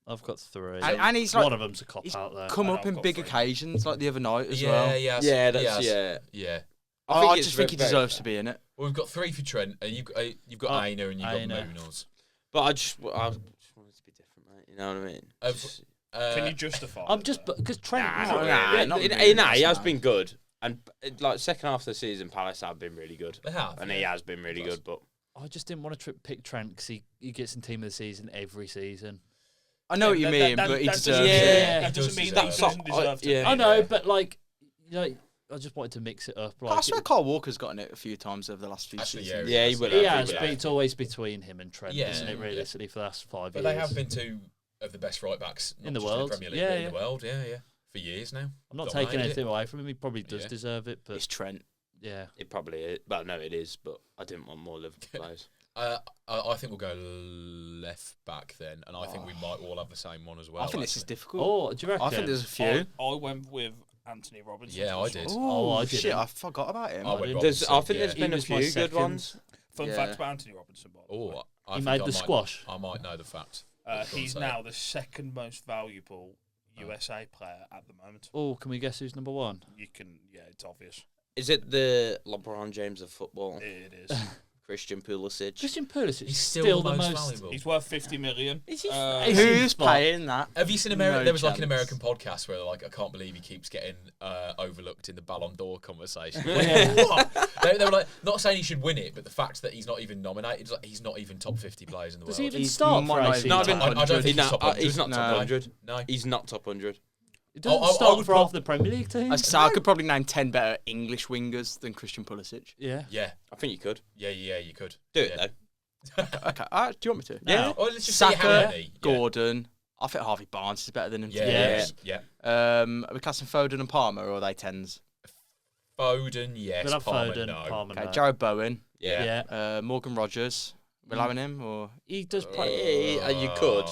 Speaker 4: I've got 3.
Speaker 2: And he's
Speaker 4: one
Speaker 2: like
Speaker 4: of them's a cop
Speaker 2: he's
Speaker 4: out there.
Speaker 2: come
Speaker 1: I know,
Speaker 2: up
Speaker 1: I've
Speaker 2: in
Speaker 1: got
Speaker 2: big
Speaker 1: 3.
Speaker 2: occasions, like the other night as
Speaker 5: Yeah,
Speaker 2: well.
Speaker 5: yeah.
Speaker 3: Yeah, that's
Speaker 5: yes.
Speaker 3: yeah.
Speaker 5: Yeah.
Speaker 2: I
Speaker 3: it's
Speaker 2: just think he
Speaker 3: very
Speaker 2: deserves
Speaker 3: fair.
Speaker 2: to be in it.
Speaker 5: Well, we've got 3 for Trent, and you've got
Speaker 4: Oh,
Speaker 5: Aina and you've
Speaker 4: Aina.
Speaker 5: got Munoz.
Speaker 3: But I just wanted to be different, mate. You know what I mean?
Speaker 5: Of-
Speaker 1: Can you justify?
Speaker 4: I'm
Speaker 1: it,
Speaker 4: just
Speaker 1: though?
Speaker 4: because Trent.
Speaker 2: Nah,
Speaker 3: Yeah,
Speaker 2: not
Speaker 3: he
Speaker 2: really,
Speaker 3: he has
Speaker 2: nah.
Speaker 3: been good, and like second half of the season, Palace have been really good,
Speaker 5: They have.
Speaker 3: and he has been really
Speaker 5: Plus-
Speaker 3: good. But
Speaker 4: I just didn't want to pick Trent because he gets in team of the season every season.
Speaker 2: I know what you mean,
Speaker 1: That-
Speaker 2: but he
Speaker 1: that
Speaker 2: deserves
Speaker 1: doesn't-
Speaker 2: it.
Speaker 3: Yeah,
Speaker 1: That
Speaker 5: he
Speaker 1: doesn't
Speaker 5: does
Speaker 1: mean
Speaker 5: deserve
Speaker 1: that he
Speaker 5: it.
Speaker 1: doesn't deserve to
Speaker 3: Yeah.
Speaker 1: be
Speaker 4: I know,
Speaker 1: there.
Speaker 4: but like, you know, I just wanted to mix it up.
Speaker 2: I
Speaker 4: Like,
Speaker 2: swear Kyle Walker's gotten it a few times over the last few
Speaker 5: Actually,
Speaker 2: seasons.
Speaker 3: Yeah, he will
Speaker 4: he
Speaker 3: have,
Speaker 4: has,
Speaker 3: he will
Speaker 4: but
Speaker 3: have.
Speaker 4: it's always between him and Trent,
Speaker 5: Yeah,
Speaker 4: isn't it?
Speaker 5: yeah.
Speaker 4: Realistically, for the last 5
Speaker 5: But
Speaker 4: years.
Speaker 5: they have been 2 of the best right backs not
Speaker 4: In the
Speaker 5: just
Speaker 4: world.
Speaker 5: the Premier League,
Speaker 4: Yeah,
Speaker 5: but in
Speaker 4: yeah.
Speaker 5: the world. Yeah. For years now.
Speaker 4: I'm not
Speaker 5: Dominated
Speaker 4: taking
Speaker 5: it.
Speaker 4: anything away from him. He probably does
Speaker 5: Yeah.
Speaker 4: deserve it, but
Speaker 2: It's Trent.
Speaker 4: yeah.
Speaker 3: it probably is. Well, no, it is. But I didn't want more Liverpool players.
Speaker 5: I think we'll go left back then, and I think we might all have the same one as well.
Speaker 2: I think this is
Speaker 5: actually.
Speaker 2: difficult.
Speaker 4: Oh, do you reckon?
Speaker 2: I think there's a few.
Speaker 1: I went with Anthony Robinson.
Speaker 5: Yeah,
Speaker 1: for
Speaker 5: I
Speaker 1: this
Speaker 5: did.
Speaker 1: one.
Speaker 4: Oh, I
Speaker 2: shit!
Speaker 4: didn't.
Speaker 2: I forgot about him.
Speaker 5: I went
Speaker 4: didn't.
Speaker 3: There's, I
Speaker 5: Robinson,
Speaker 3: think
Speaker 5: yeah.
Speaker 3: there's been
Speaker 4: He
Speaker 3: a
Speaker 4: was my
Speaker 3: few good
Speaker 4: second.
Speaker 3: ones.
Speaker 1: Fun
Speaker 2: Yeah.
Speaker 1: fact about Anthony Robinson, by the way.
Speaker 5: Oh, I
Speaker 4: He
Speaker 5: think
Speaker 4: made
Speaker 5: I
Speaker 4: the
Speaker 5: might-
Speaker 4: squash.
Speaker 5: I might know the fact.
Speaker 1: He's
Speaker 5: Say
Speaker 1: now the second most valuable USA player at the moment.
Speaker 4: Oh, can we guess who's number 1?
Speaker 1: You can, yeah, it's obvious.
Speaker 3: Is it the LeBron James of football?
Speaker 1: It is.
Speaker 3: Christian Pulisic.
Speaker 4: Christian Pulisic
Speaker 5: He's
Speaker 4: is
Speaker 5: still
Speaker 4: the most.
Speaker 5: valuable.
Speaker 1: He's worth 50 million.
Speaker 4: Is he-
Speaker 1: Is
Speaker 2: Who's
Speaker 4: spot.
Speaker 2: paying that?
Speaker 5: Have you seen
Speaker 2: No
Speaker 5: there was like an
Speaker 2: chance.
Speaker 5: American podcast where like I can't believe he keeps getting overlooked in the Ballon d'Or conversation.
Speaker 4: Yeah.
Speaker 5: What? They were like not saying he should win it, but the fact that he's not even nominated, like, he's not even top 50 players in the
Speaker 4: Does
Speaker 5: world.
Speaker 4: he even
Speaker 2: He's
Speaker 4: start for
Speaker 2: might not
Speaker 4: AC?
Speaker 2: even
Speaker 3: Not even.
Speaker 2: top
Speaker 5: I don't think
Speaker 3: He's
Speaker 5: he's top 100.
Speaker 3: he's not top
Speaker 2: No.
Speaker 3: 100.
Speaker 5: No.
Speaker 3: He's not top 100.
Speaker 4: He doesn't
Speaker 5: I
Speaker 4: start
Speaker 5: would
Speaker 4: for
Speaker 5: prob-
Speaker 4: half the Premier League team.
Speaker 2: I could probably name 10 better English wingers than Christian Pulisic.
Speaker 4: Yeah.
Speaker 5: Yeah,
Speaker 3: I think you could
Speaker 5: yeah, you could
Speaker 3: do it
Speaker 5: Yeah.
Speaker 3: though.
Speaker 2: Okay, do you want me to?
Speaker 4: Yeah.
Speaker 5: Oh, let's just see how
Speaker 2: Saka,
Speaker 5: many. Yeah.
Speaker 2: Gordon. I think Harvey Barnes is better than him. to be
Speaker 5: Yeah,
Speaker 2: honest.
Speaker 5: yeah.
Speaker 2: Are we casting Foden and Palmer, or are they 10s?
Speaker 5: Foden, yes.
Speaker 4: We'll have
Speaker 5: Palmer,
Speaker 4: Foden,
Speaker 5: no.
Speaker 4: Palmer,
Speaker 2: Okay,
Speaker 4: no.
Speaker 2: Jared Bowen,
Speaker 3: Yeah.
Speaker 4: Yeah.
Speaker 2: Morgan Rogers. allowing him or
Speaker 4: He does play.
Speaker 3: Yeah, you could.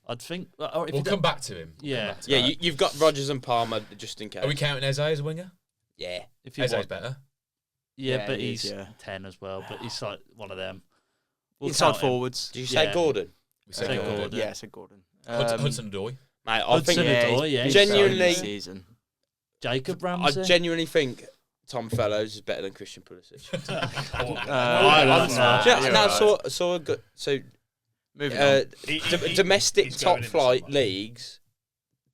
Speaker 4: I'd think. Or if
Speaker 5: We'll
Speaker 4: he
Speaker 5: come back to him. We'll
Speaker 4: Yeah.
Speaker 5: come back to
Speaker 3: Yeah,
Speaker 5: that.
Speaker 3: you've got Rodgers and Palmer just in case.
Speaker 5: Are we counting Eze as a winger?
Speaker 3: Yeah.
Speaker 4: if you
Speaker 5: Eze's
Speaker 4: want,
Speaker 5: better.
Speaker 2: Yeah,
Speaker 4: but
Speaker 2: he is,
Speaker 4: he's
Speaker 2: yeah.
Speaker 4: 10 as well. But he's like one of them. We'll
Speaker 2: inside
Speaker 4: count him.
Speaker 2: forwards?
Speaker 3: Did you say
Speaker 4: Yeah.
Speaker 3: Gordon?
Speaker 5: We said
Speaker 4: Say
Speaker 5: Gordon.
Speaker 4: Gordon.
Speaker 2: Yeah, I said Gordon.
Speaker 5: Hudson-Odoi.
Speaker 3: Mate, I
Speaker 4: Hudson
Speaker 3: think
Speaker 4: Odoi, yeah, he's
Speaker 3: genuinely,
Speaker 2: season.
Speaker 4: Jacob
Speaker 3: I
Speaker 4: Ramsey.
Speaker 3: genuinely think Tom Fellows is better than Christian Pulisic.
Speaker 4: I love that.
Speaker 3: Yeah,
Speaker 2: you're
Speaker 3: no,
Speaker 2: right.
Speaker 3: saw a good. So
Speaker 2: Moving on.
Speaker 3: domestic
Speaker 1: he's
Speaker 3: top
Speaker 1: going in
Speaker 3: flight
Speaker 1: somewhere.
Speaker 3: leagues,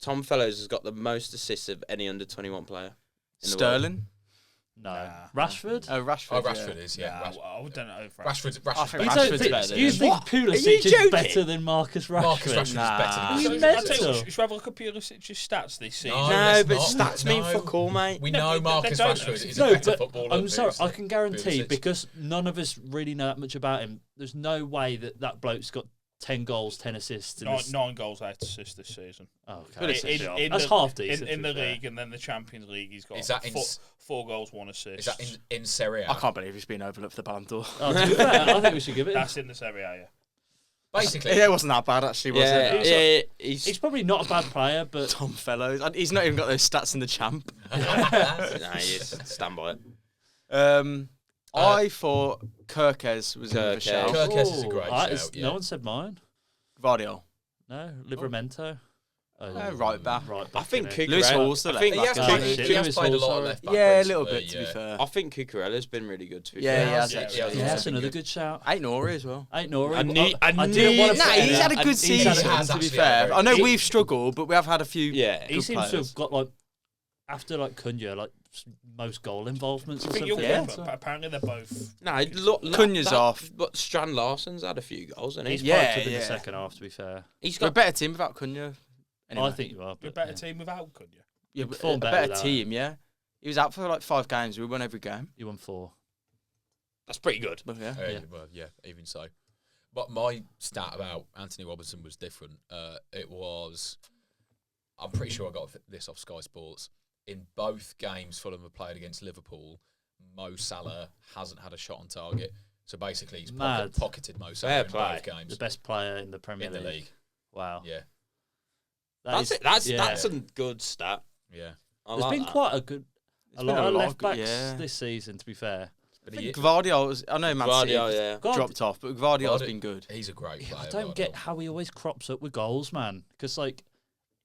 Speaker 3: Tom Fellows has got the most assists of any under 21 player. In the world.
Speaker 2: Sterling.
Speaker 4: No.
Speaker 1: Nah.
Speaker 4: Rashford.
Speaker 2: Oh, Rashford.
Speaker 5: Oh, Rashford is, yeah.
Speaker 1: Yeah, I don't know.
Speaker 5: Rashford's
Speaker 2: I think
Speaker 4: You
Speaker 2: Rashford's
Speaker 4: don't think,
Speaker 2: better than
Speaker 4: you
Speaker 2: him.
Speaker 4: think
Speaker 3: What? Are you
Speaker 4: Pulisic is
Speaker 3: joking?
Speaker 4: better than Marcus Rashford?
Speaker 5: Marcus Rashford
Speaker 2: Nah.
Speaker 5: is better
Speaker 4: You
Speaker 5: than
Speaker 1: I'll
Speaker 5: Rashford.
Speaker 1: tell you what,
Speaker 4: mental.
Speaker 1: should we have a look at Pulisic's stats this season?
Speaker 5: No,
Speaker 3: No,
Speaker 5: let's
Speaker 3: but
Speaker 5: not.
Speaker 3: stats mean
Speaker 5: No.
Speaker 3: fuck all, mate.
Speaker 5: We
Speaker 1: No,
Speaker 5: know
Speaker 1: they
Speaker 5: Marcus
Speaker 1: don't.
Speaker 5: Rashford is
Speaker 4: No,
Speaker 5: a better
Speaker 4: but
Speaker 5: footballer.
Speaker 4: I'm
Speaker 5: than
Speaker 4: sorry, I
Speaker 5: Pulisic.
Speaker 4: can guarantee
Speaker 5: Pulisic.
Speaker 4: because none of us really know that much about him. There's no way that bloke's got 10 goals, 10 assists. In this.
Speaker 1: 9 goals, 8 assists this season.
Speaker 4: Oh, okay.
Speaker 1: That's
Speaker 4: half decent.
Speaker 1: In
Speaker 4: to
Speaker 1: the
Speaker 4: be fair.
Speaker 1: league, and then the Champions League, he's got
Speaker 5: Is that in
Speaker 1: 4 goals, 1 assist.
Speaker 5: Is that in Serie A?
Speaker 2: I can't believe he's been overlooked for the Ballon d'Or.
Speaker 4: Oh, to be fair, I think we should give it.
Speaker 1: That's in the Serie A, yeah.
Speaker 5: Basically,
Speaker 2: Yeah, it wasn't that bad actually, was
Speaker 3: Yeah,
Speaker 2: it?
Speaker 3: yeah,
Speaker 4: He's
Speaker 3: he's
Speaker 4: probably not a bad player, but
Speaker 2: Tom Fellows. He's not even got those stats in the champ.
Speaker 3: nah, he's stand by it.
Speaker 2: I thought Kirkes was in the
Speaker 3: Kirkes.
Speaker 2: shout.
Speaker 5: Kirkes is a great
Speaker 4: alright,
Speaker 5: shout, yeah.
Speaker 4: No one said mine.
Speaker 2: Gvardiol.
Speaker 4: No, Livramento.
Speaker 2: Right back.
Speaker 4: Right
Speaker 3: I
Speaker 4: back.
Speaker 3: think
Speaker 4: innit?
Speaker 3: Cucurella.
Speaker 2: Lewis Hall's the
Speaker 3: I think
Speaker 2: left back,
Speaker 4: Yeah,
Speaker 2: isn't he?
Speaker 4: shit,
Speaker 5: He has
Speaker 4: Lewis
Speaker 5: played a
Speaker 4: Hall,
Speaker 5: lot of
Speaker 4: sorry.
Speaker 5: left back.
Speaker 2: Yeah, a
Speaker 5: recently,
Speaker 2: little bit to be
Speaker 5: yeah.
Speaker 2: fair.
Speaker 3: I think Cucurella's been really good. To be
Speaker 2: Yeah,
Speaker 3: fair.
Speaker 2: he has.
Speaker 5: Yeah,
Speaker 2: actually.
Speaker 5: yeah,
Speaker 4: Yeah, that's
Speaker 5: Yeah.
Speaker 4: another good shout.
Speaker 2: Ain't Nori as well.
Speaker 4: Ain't Nori.
Speaker 3: I knew- I
Speaker 4: didn't
Speaker 3: knew-
Speaker 4: want to
Speaker 2: Nah,
Speaker 4: put him
Speaker 2: he's
Speaker 4: in.
Speaker 2: had a good
Speaker 4: He's
Speaker 2: season.
Speaker 4: had a-
Speaker 5: has
Speaker 2: To be
Speaker 5: actually had a
Speaker 2: fair,
Speaker 5: very
Speaker 2: I know
Speaker 5: good
Speaker 2: we've struggled, but we have had a few.
Speaker 3: Yeah.
Speaker 4: He
Speaker 2: good
Speaker 4: seems to
Speaker 2: players.
Speaker 4: have got like after like Cunha, like most goal involvements or
Speaker 1: I think
Speaker 4: something.
Speaker 1: you'll
Speaker 2: Yeah.
Speaker 1: get, but apparently they're both.
Speaker 3: No, look,
Speaker 2: Cunha's off.
Speaker 3: But Strand Larsen's had a few goals, and
Speaker 4: He's
Speaker 3: he's
Speaker 2: Yeah,
Speaker 4: piped up in
Speaker 2: yeah.
Speaker 4: the second half. To be fair,
Speaker 3: he's
Speaker 2: We're a
Speaker 3: got.
Speaker 2: better team without Cunha. Anyway.
Speaker 4: I think you are.
Speaker 1: You're a
Speaker 4: But,
Speaker 1: better
Speaker 4: yeah.
Speaker 1: team without Cunha.
Speaker 2: Yeah,
Speaker 4: You
Speaker 2: but
Speaker 4: perform
Speaker 2: a
Speaker 4: better
Speaker 2: better
Speaker 4: without
Speaker 2: team, yeah. He was out for like 5 games. We won every game.
Speaker 4: You won 4.
Speaker 3: That's pretty good.
Speaker 2: But yeah.
Speaker 4: Yeah.
Speaker 5: Well, yeah, even so. But my stat about Anthony Robertson was different. It was, I'm pretty sure I got this off Sky Sports. In both games Fulham have played against Liverpool, Mo Salah hasn't had a shot on target. So basically, he's
Speaker 4: Mad.
Speaker 5: pocketed Mo
Speaker 3: Fair
Speaker 5: Salah in
Speaker 3: play.
Speaker 5: both games
Speaker 4: The best player in the Premier
Speaker 5: in the
Speaker 4: League.
Speaker 5: league.
Speaker 4: Wow.
Speaker 5: Yeah,
Speaker 3: That's
Speaker 4: is-
Speaker 3: it. That's
Speaker 4: yeah.
Speaker 3: that's a good stat.
Speaker 5: yeah.
Speaker 3: I
Speaker 4: There's
Speaker 3: like
Speaker 4: been
Speaker 3: that.
Speaker 4: quite a good, a
Speaker 2: been
Speaker 4: lot
Speaker 2: a
Speaker 4: of
Speaker 2: lot of
Speaker 4: left
Speaker 2: good-
Speaker 4: backs
Speaker 2: yeah.
Speaker 4: this season. To be fair,
Speaker 5: But
Speaker 2: I think Gvardiol was. I know Man City
Speaker 3: Guardiola, yeah.
Speaker 4: God,
Speaker 2: dropped off, but Gvardiol's
Speaker 5: Guardi-
Speaker 2: been good.
Speaker 5: he's a great player.
Speaker 4: I don't
Speaker 5: Guardiola.
Speaker 4: get how he always crops up with goals, man. Because like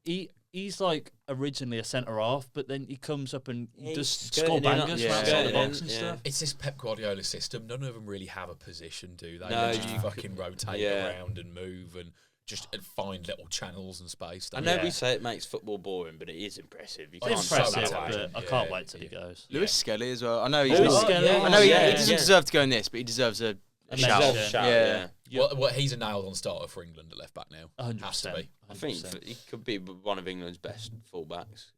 Speaker 4: he's like originally a centre half, but then he comes up and he
Speaker 3: He's
Speaker 4: does
Speaker 3: skirting
Speaker 4: score
Speaker 3: in,
Speaker 4: bangers
Speaker 2: yeah.
Speaker 4: from outside the
Speaker 3: skirting
Speaker 4: box
Speaker 3: in,
Speaker 4: and
Speaker 3: yeah.
Speaker 4: stuff.
Speaker 5: It's this Pep Guardiola system. None of them really have a position, do they?
Speaker 3: No,
Speaker 5: They just
Speaker 3: you
Speaker 5: fucking rotate
Speaker 3: yeah.
Speaker 5: around and move and just find little channels and space.
Speaker 3: I
Speaker 5: don't
Speaker 3: know
Speaker 5: they?
Speaker 3: we say it makes football boring, but it is impressive. You
Speaker 5: It's
Speaker 3: can't
Speaker 4: It's
Speaker 3: say
Speaker 4: impressive,
Speaker 3: that way.
Speaker 4: but I
Speaker 5: Yeah,
Speaker 4: can't wait till
Speaker 5: yeah.
Speaker 4: he goes.
Speaker 2: Lewis Skelly as well. I know he's.
Speaker 3: Oh,
Speaker 2: missed-
Speaker 4: Skelly.
Speaker 2: I know he
Speaker 3: yeah,
Speaker 2: doesn't
Speaker 3: yeah.
Speaker 2: deserve to go in this, but he deserves a
Speaker 4: A
Speaker 2: shout.
Speaker 4: mention.
Speaker 3: Deserves a shout,
Speaker 2: Yeah.
Speaker 3: yeah.
Speaker 5: Well, he's a nailed on starter for England at left back now.
Speaker 4: 100%.
Speaker 5: Has to be.
Speaker 3: I think
Speaker 4: 100%.
Speaker 3: he could be one of England's best fullbacks.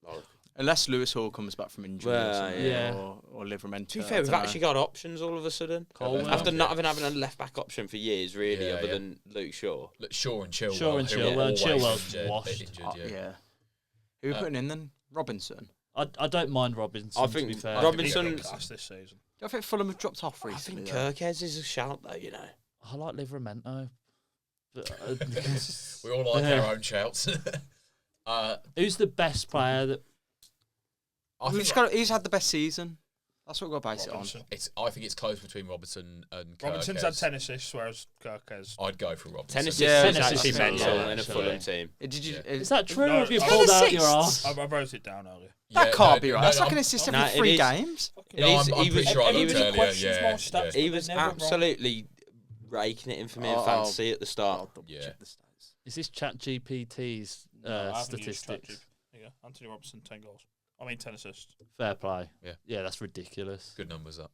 Speaker 3: Like,
Speaker 2: Unless Lewis Hall comes back from injury
Speaker 3: Well,
Speaker 2: or something,
Speaker 4: yeah.
Speaker 2: or Livramento.
Speaker 3: to be fair, we've actually got options all of a sudden.
Speaker 4: Colwell.
Speaker 3: After
Speaker 5: Yeah.
Speaker 3: not having a left back option for years, really,
Speaker 5: Yeah,
Speaker 3: other
Speaker 5: yeah.
Speaker 3: than Luke Shaw.
Speaker 5: Look, Shaw and Chilwell.
Speaker 4: Shaw and
Speaker 5: who are
Speaker 4: Chilwell.
Speaker 5: always
Speaker 4: Chilwell's
Speaker 5: injured,
Speaker 4: washed.
Speaker 5: injured,
Speaker 2: Oh,
Speaker 5: yeah.
Speaker 2: yeah. Who are we putting in then? Robinson.
Speaker 4: I don't mind Robinson.
Speaker 3: I
Speaker 4: to
Speaker 3: think
Speaker 4: be fair.
Speaker 3: Robinson-
Speaker 1: He's been class this season.
Speaker 2: I think Fulham have dropped off
Speaker 3: I
Speaker 2: recently.
Speaker 3: think
Speaker 2: though.
Speaker 3: Kirkes is a shout, though, you know.
Speaker 4: I like Livramento. But,
Speaker 5: We all like our own shouts.
Speaker 4: who's the best player that?
Speaker 2: He's had the best season. That's what we've got to base it on.
Speaker 1: Robinson.
Speaker 5: I think it's close between Robertson and
Speaker 1: Robinson's
Speaker 5: Kirkes.
Speaker 1: had 10 assists, whereas Kirk has.
Speaker 5: I'd go for Robertson.
Speaker 3: Tennis
Speaker 2: Yeah,
Speaker 3: is
Speaker 4: Tennis
Speaker 3: actually
Speaker 4: is
Speaker 3: mental
Speaker 4: mental,
Speaker 3: in a
Speaker 4: actually.
Speaker 3: Fulham team.
Speaker 2: Did you?
Speaker 1: Yeah.
Speaker 4: Is that true?
Speaker 1: No,
Speaker 4: or have you
Speaker 1: I-
Speaker 4: pulled out your
Speaker 2: assists?
Speaker 4: ass?
Speaker 1: I wrote it down earlier.
Speaker 2: That can't be right. That's like an assist every
Speaker 3: No, it
Speaker 2: 3
Speaker 3: is.
Speaker 2: games.
Speaker 3: It
Speaker 5: No,
Speaker 3: is-
Speaker 5: I'm
Speaker 3: he
Speaker 5: pretty
Speaker 3: was-
Speaker 5: sure I
Speaker 3: he
Speaker 5: looked
Speaker 3: was-
Speaker 5: earlier.
Speaker 1: questions
Speaker 5: Yeah,
Speaker 1: my stats,
Speaker 5: yeah.
Speaker 1: but
Speaker 3: He
Speaker 1: they're
Speaker 3: was
Speaker 1: never wrong.
Speaker 3: absolutely raking it in for me in
Speaker 2: Oh,
Speaker 3: fantasy at the start.
Speaker 5: Yeah.
Speaker 4: Is this Chat GPT's
Speaker 1: No, I haven't used
Speaker 4: statistics?
Speaker 1: ChatGPT. There you go. Anthony Robertson, 10 goals. 10 assists.
Speaker 4: Fair play.
Speaker 5: Yeah.
Speaker 4: Yeah, that's ridiculous.
Speaker 5: Good numbers up.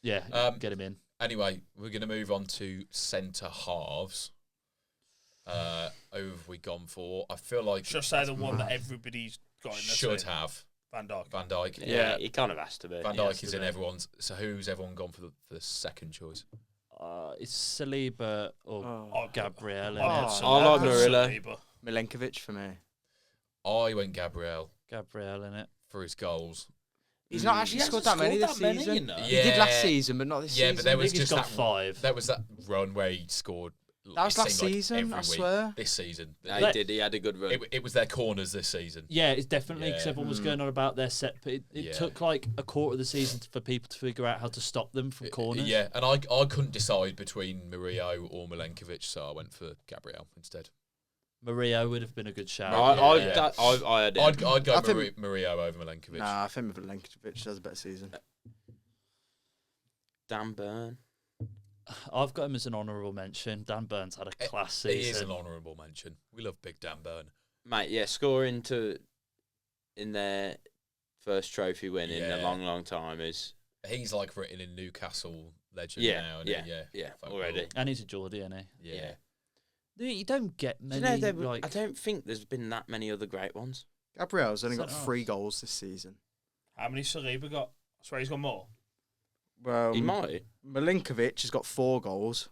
Speaker 4: Yeah, get him in.
Speaker 5: Anyway, we're going to move on to centre halves. Who have we gone for? I feel like
Speaker 1: Should I say the one that everybody's got in their
Speaker 5: should
Speaker 1: team?
Speaker 5: have
Speaker 1: Van Dijk.
Speaker 5: Van Dijk.
Speaker 3: Yeah, he kind of has to be.
Speaker 5: Van
Speaker 4: He has
Speaker 5: Dijk
Speaker 4: to
Speaker 5: is in
Speaker 4: be.
Speaker 5: everyone's. So who's everyone gone for the second choice?
Speaker 4: It's Saliba or
Speaker 2: Oh.
Speaker 4: Gabriel.
Speaker 2: Oh.
Speaker 4: innit?
Speaker 3: I like
Speaker 1: That's
Speaker 3: Murillo.
Speaker 1: Saliba.
Speaker 2: Milenkovic for me.
Speaker 5: I went Gabriel
Speaker 4: Gabriel in it.
Speaker 5: for his goals.
Speaker 2: He's not actually
Speaker 3: He
Speaker 2: scored
Speaker 3: hasn't
Speaker 2: that many
Speaker 3: scored
Speaker 2: this
Speaker 3: that many,
Speaker 2: season.
Speaker 3: you know.
Speaker 2: He did last season, but not this season.
Speaker 5: Yeah, but there
Speaker 4: I
Speaker 5: was
Speaker 4: think he's
Speaker 5: just
Speaker 4: got
Speaker 5: that
Speaker 4: 5.
Speaker 5: There was that run where he scored.
Speaker 2: That was
Speaker 5: it
Speaker 2: last
Speaker 5: seemed like
Speaker 2: season,
Speaker 5: every
Speaker 2: I
Speaker 5: week.
Speaker 2: swear.
Speaker 5: This season,
Speaker 3: No, he did. He had a good run.
Speaker 5: it was their corners this season.
Speaker 4: Yeah, it's definitely because
Speaker 5: Yeah.
Speaker 4: everyone was going on about their set, but it
Speaker 5: Yeah.
Speaker 4: took like a quarter of the season for people to figure out how to stop them from corners.
Speaker 5: Yeah, and I couldn't decide between Murillo or Milenkovic, so I went for Gabriel instead.
Speaker 4: Murillo would have been a good shout.
Speaker 3: I had him.
Speaker 5: I'd go
Speaker 2: I think-
Speaker 5: Murillo over Milenkovic.
Speaker 2: Nah, I think Milenkovic has a better season.
Speaker 3: Dan Burn.
Speaker 4: I've got him as an honourable mention. Dan Burns had a class
Speaker 5: He is
Speaker 4: season.
Speaker 5: an honourable mention. We love Big Dan Burn.
Speaker 3: Mate, yeah, scoring in their first trophy win in a
Speaker 5: Yeah.
Speaker 3: long, long time is
Speaker 5: He's like written in Newcastle legend
Speaker 3: Yeah,
Speaker 5: now.
Speaker 3: yeah,
Speaker 5: yeah,
Speaker 3: already.
Speaker 4: And he's a Geordie, isn't he?
Speaker 5: Yeah.
Speaker 4: You don't get
Speaker 3: Do
Speaker 4: many.
Speaker 3: you know,
Speaker 4: like,
Speaker 3: I don't think there's been that many other great ones.
Speaker 2: Gabriel's only got
Speaker 4: Centre
Speaker 2: 3 goals this season.
Speaker 1: How many Saliba got? I swear he's got more.
Speaker 2: Well,
Speaker 3: He might.
Speaker 2: Milinkovic has got 4 goals.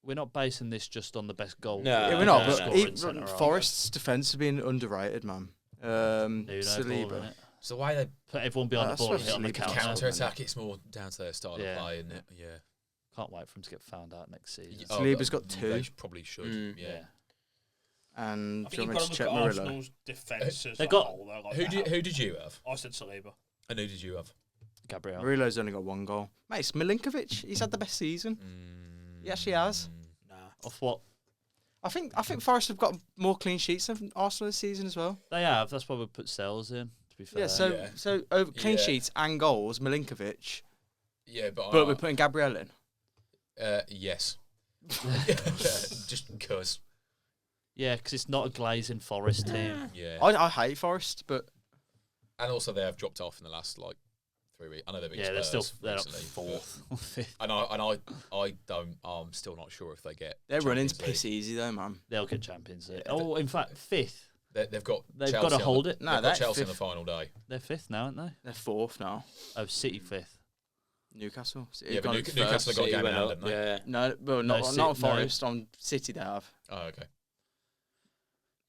Speaker 4: we're not basing this just on the best goal.
Speaker 3: No,
Speaker 2: Yeah, we're
Speaker 3: no,
Speaker 2: not,
Speaker 3: no,
Speaker 2: but
Speaker 3: no.
Speaker 2: Forest's defence has been underrated, man. Saliba.
Speaker 5: So the way they
Speaker 4: Put everyone behind the
Speaker 2: That's
Speaker 4: ball and
Speaker 2: what
Speaker 4: hit on the
Speaker 2: Saliba's
Speaker 4: counter.
Speaker 5: counter attack, it's more down to their style
Speaker 4: Yeah.
Speaker 5: of play, isn't it? Yeah.
Speaker 4: Can't wait for him to get found out next season.
Speaker 2: Saliba's got 2.
Speaker 5: They probably should.
Speaker 3: Mm.
Speaker 5: Yeah.
Speaker 2: And
Speaker 1: I
Speaker 2: do
Speaker 1: think
Speaker 2: you
Speaker 1: you've
Speaker 2: want me
Speaker 1: got
Speaker 2: to
Speaker 1: to look
Speaker 2: check
Speaker 1: at
Speaker 2: Murillo?
Speaker 1: Arsenal's defence as
Speaker 4: They
Speaker 1: a
Speaker 4: got-
Speaker 1: whole. though, like
Speaker 5: Who
Speaker 1: they
Speaker 5: did
Speaker 1: have.
Speaker 5: you have?
Speaker 1: I said Saliba.
Speaker 5: And who did you have?
Speaker 4: Gabriel.
Speaker 2: Murillo's only got 1 goal. Mate, it's Milinkovic. He's had the best season. He actually has.
Speaker 1: Nah.
Speaker 4: Off what
Speaker 2: I think Forest have got more clean sheets than Arsenal this season as well.
Speaker 4: they have, that's why we put Sells in. To be fair.
Speaker 2: Yeah, so
Speaker 5: Yeah.
Speaker 2: so over clean
Speaker 5: Yeah.
Speaker 2: sheets and goals, Milinkovic.
Speaker 5: Yeah, but
Speaker 2: But we're putting Gabriel in.
Speaker 5: yes. Just because.
Speaker 4: Yeah, because it's not a glazing Forest team.
Speaker 5: Yeah.
Speaker 2: I hate Forest, but
Speaker 5: And also they have dropped off in the last 3 weeks. I know they've been
Speaker 4: Yeah, they're
Speaker 5: Spurs
Speaker 4: they're up
Speaker 5: recently,
Speaker 4: fourth. or fifth.
Speaker 5: but- I don't. I'm still not sure if they get.
Speaker 2: their running's
Speaker 5: Champions League.
Speaker 2: piss easy though, man.
Speaker 4: They'll get Champions League.
Speaker 5: Yeah,
Speaker 4: Oh, in fact, fifth.
Speaker 5: They've got.
Speaker 4: They've
Speaker 5: Chelsea
Speaker 4: got to
Speaker 5: on
Speaker 4: hold
Speaker 5: the,
Speaker 4: it.
Speaker 2: No,
Speaker 5: they've got
Speaker 2: they're
Speaker 5: Chelsea on the
Speaker 2: fifth.
Speaker 5: final day.
Speaker 4: They're fifth now, aren't they?
Speaker 2: They're 4th now.
Speaker 4: Oh, City fifth.
Speaker 2: Newcastle. City
Speaker 5: Yeah,
Speaker 2: have
Speaker 5: but
Speaker 2: gone
Speaker 5: Newcastle
Speaker 2: first.
Speaker 5: have got a
Speaker 3: City
Speaker 5: game in
Speaker 3: went
Speaker 5: hand,
Speaker 3: up,
Speaker 5: haven't they?
Speaker 3: yeah.
Speaker 2: No, well,
Speaker 4: No,
Speaker 2: not
Speaker 4: City-
Speaker 2: not
Speaker 4: no.
Speaker 2: Forest. On City they have.
Speaker 5: Oh, okay.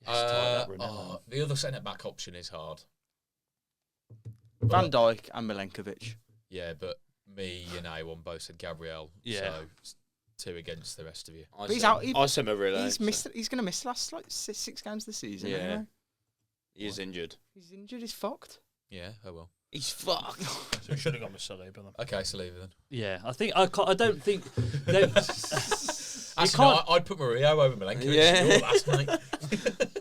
Speaker 4: Yes, tie that run out.
Speaker 5: The other centre back option is hard.
Speaker 2: Van Dijk and Milenkovic.
Speaker 5: Yeah, but me and A1 both said Gabriel.
Speaker 4: Yeah.
Speaker 5: So it's 2 against the rest of you.
Speaker 3: I
Speaker 2: But he's
Speaker 3: said-
Speaker 2: out-
Speaker 3: I said Murillo.
Speaker 2: He's missed. He's going to miss the last 6 games this season.
Speaker 3: Yeah.
Speaker 2: Anyway.
Speaker 3: He's injured.
Speaker 2: He's injured. He's fucked.
Speaker 5: Yeah. Oh well.
Speaker 3: He's fucked.
Speaker 1: So we should have gone with Saliba then.
Speaker 5: Okay, so leave it then.
Speaker 4: Yeah, I think I don't think. they-
Speaker 5: Actually, no, I'd put Murillo over Milenkovic.
Speaker 3: Yeah.
Speaker 5: You're last, mate.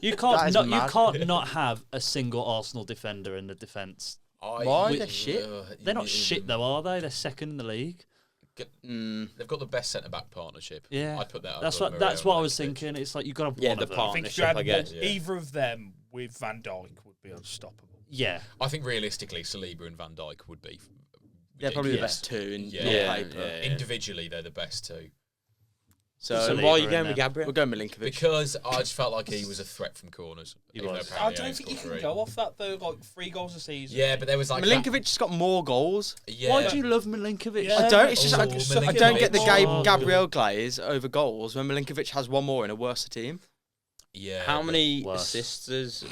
Speaker 4: you
Speaker 2: That
Speaker 4: can't
Speaker 2: is
Speaker 4: not you
Speaker 2: mad.
Speaker 4: can't not have a single Arsenal defender in the defence.
Speaker 2: Why? They're shit.
Speaker 4: They're not shit though, are they? They're second in the league.
Speaker 5: They've got the best centre back partnership.
Speaker 4: Yeah,
Speaker 5: I'd put that.
Speaker 4: That's
Speaker 5: above
Speaker 4: what that's
Speaker 5: Murillo
Speaker 4: what I
Speaker 5: and
Speaker 4: was
Speaker 5: Milenkovic.
Speaker 4: thinking. It's like you got to have
Speaker 3: Yeah,
Speaker 4: one
Speaker 3: the
Speaker 4: of them.
Speaker 1: I think if you
Speaker 3: partnership,
Speaker 1: had
Speaker 3: I guess.
Speaker 5: Yeah.
Speaker 1: either of them with Van Dijk would be unstoppable.
Speaker 4: Yeah,
Speaker 5: I think realistically, Saliba and Van Dijk would be.
Speaker 2: Yeah, probably the
Speaker 4: Yeah.
Speaker 2: best 2 in
Speaker 5: Yeah.
Speaker 2: on
Speaker 3: Yeah,
Speaker 2: paper.
Speaker 3: yeah.
Speaker 5: Individually, they're the best 2.
Speaker 2: So
Speaker 3: So
Speaker 4: Saliba
Speaker 3: why are you
Speaker 4: in
Speaker 3: going
Speaker 4: there.
Speaker 3: with Gabriel?
Speaker 2: we'll go Milinkovic.
Speaker 5: Because I just felt like he was a threat from corners.
Speaker 4: He
Speaker 5: even though
Speaker 4: was.
Speaker 1: I
Speaker 5: apparently
Speaker 1: don't
Speaker 5: only
Speaker 1: think you
Speaker 5: scored
Speaker 1: can
Speaker 5: 3.
Speaker 1: go off that though. Like 3 goals a season.
Speaker 5: Yeah, but there was like
Speaker 2: Milinkovic's got more goals.
Speaker 5: Yeah,
Speaker 4: why do you love Milinkovic?
Speaker 1: Yeah.
Speaker 2: I don't. It's just
Speaker 5: Oh,
Speaker 2: I
Speaker 5: Milinkovic.
Speaker 2: don't get the
Speaker 4: Oh,
Speaker 2: Gabriel glaze over goals when Milinkovic has 1 more in a worse team.
Speaker 5: Yeah.
Speaker 3: How many
Speaker 4: worse.
Speaker 3: assists has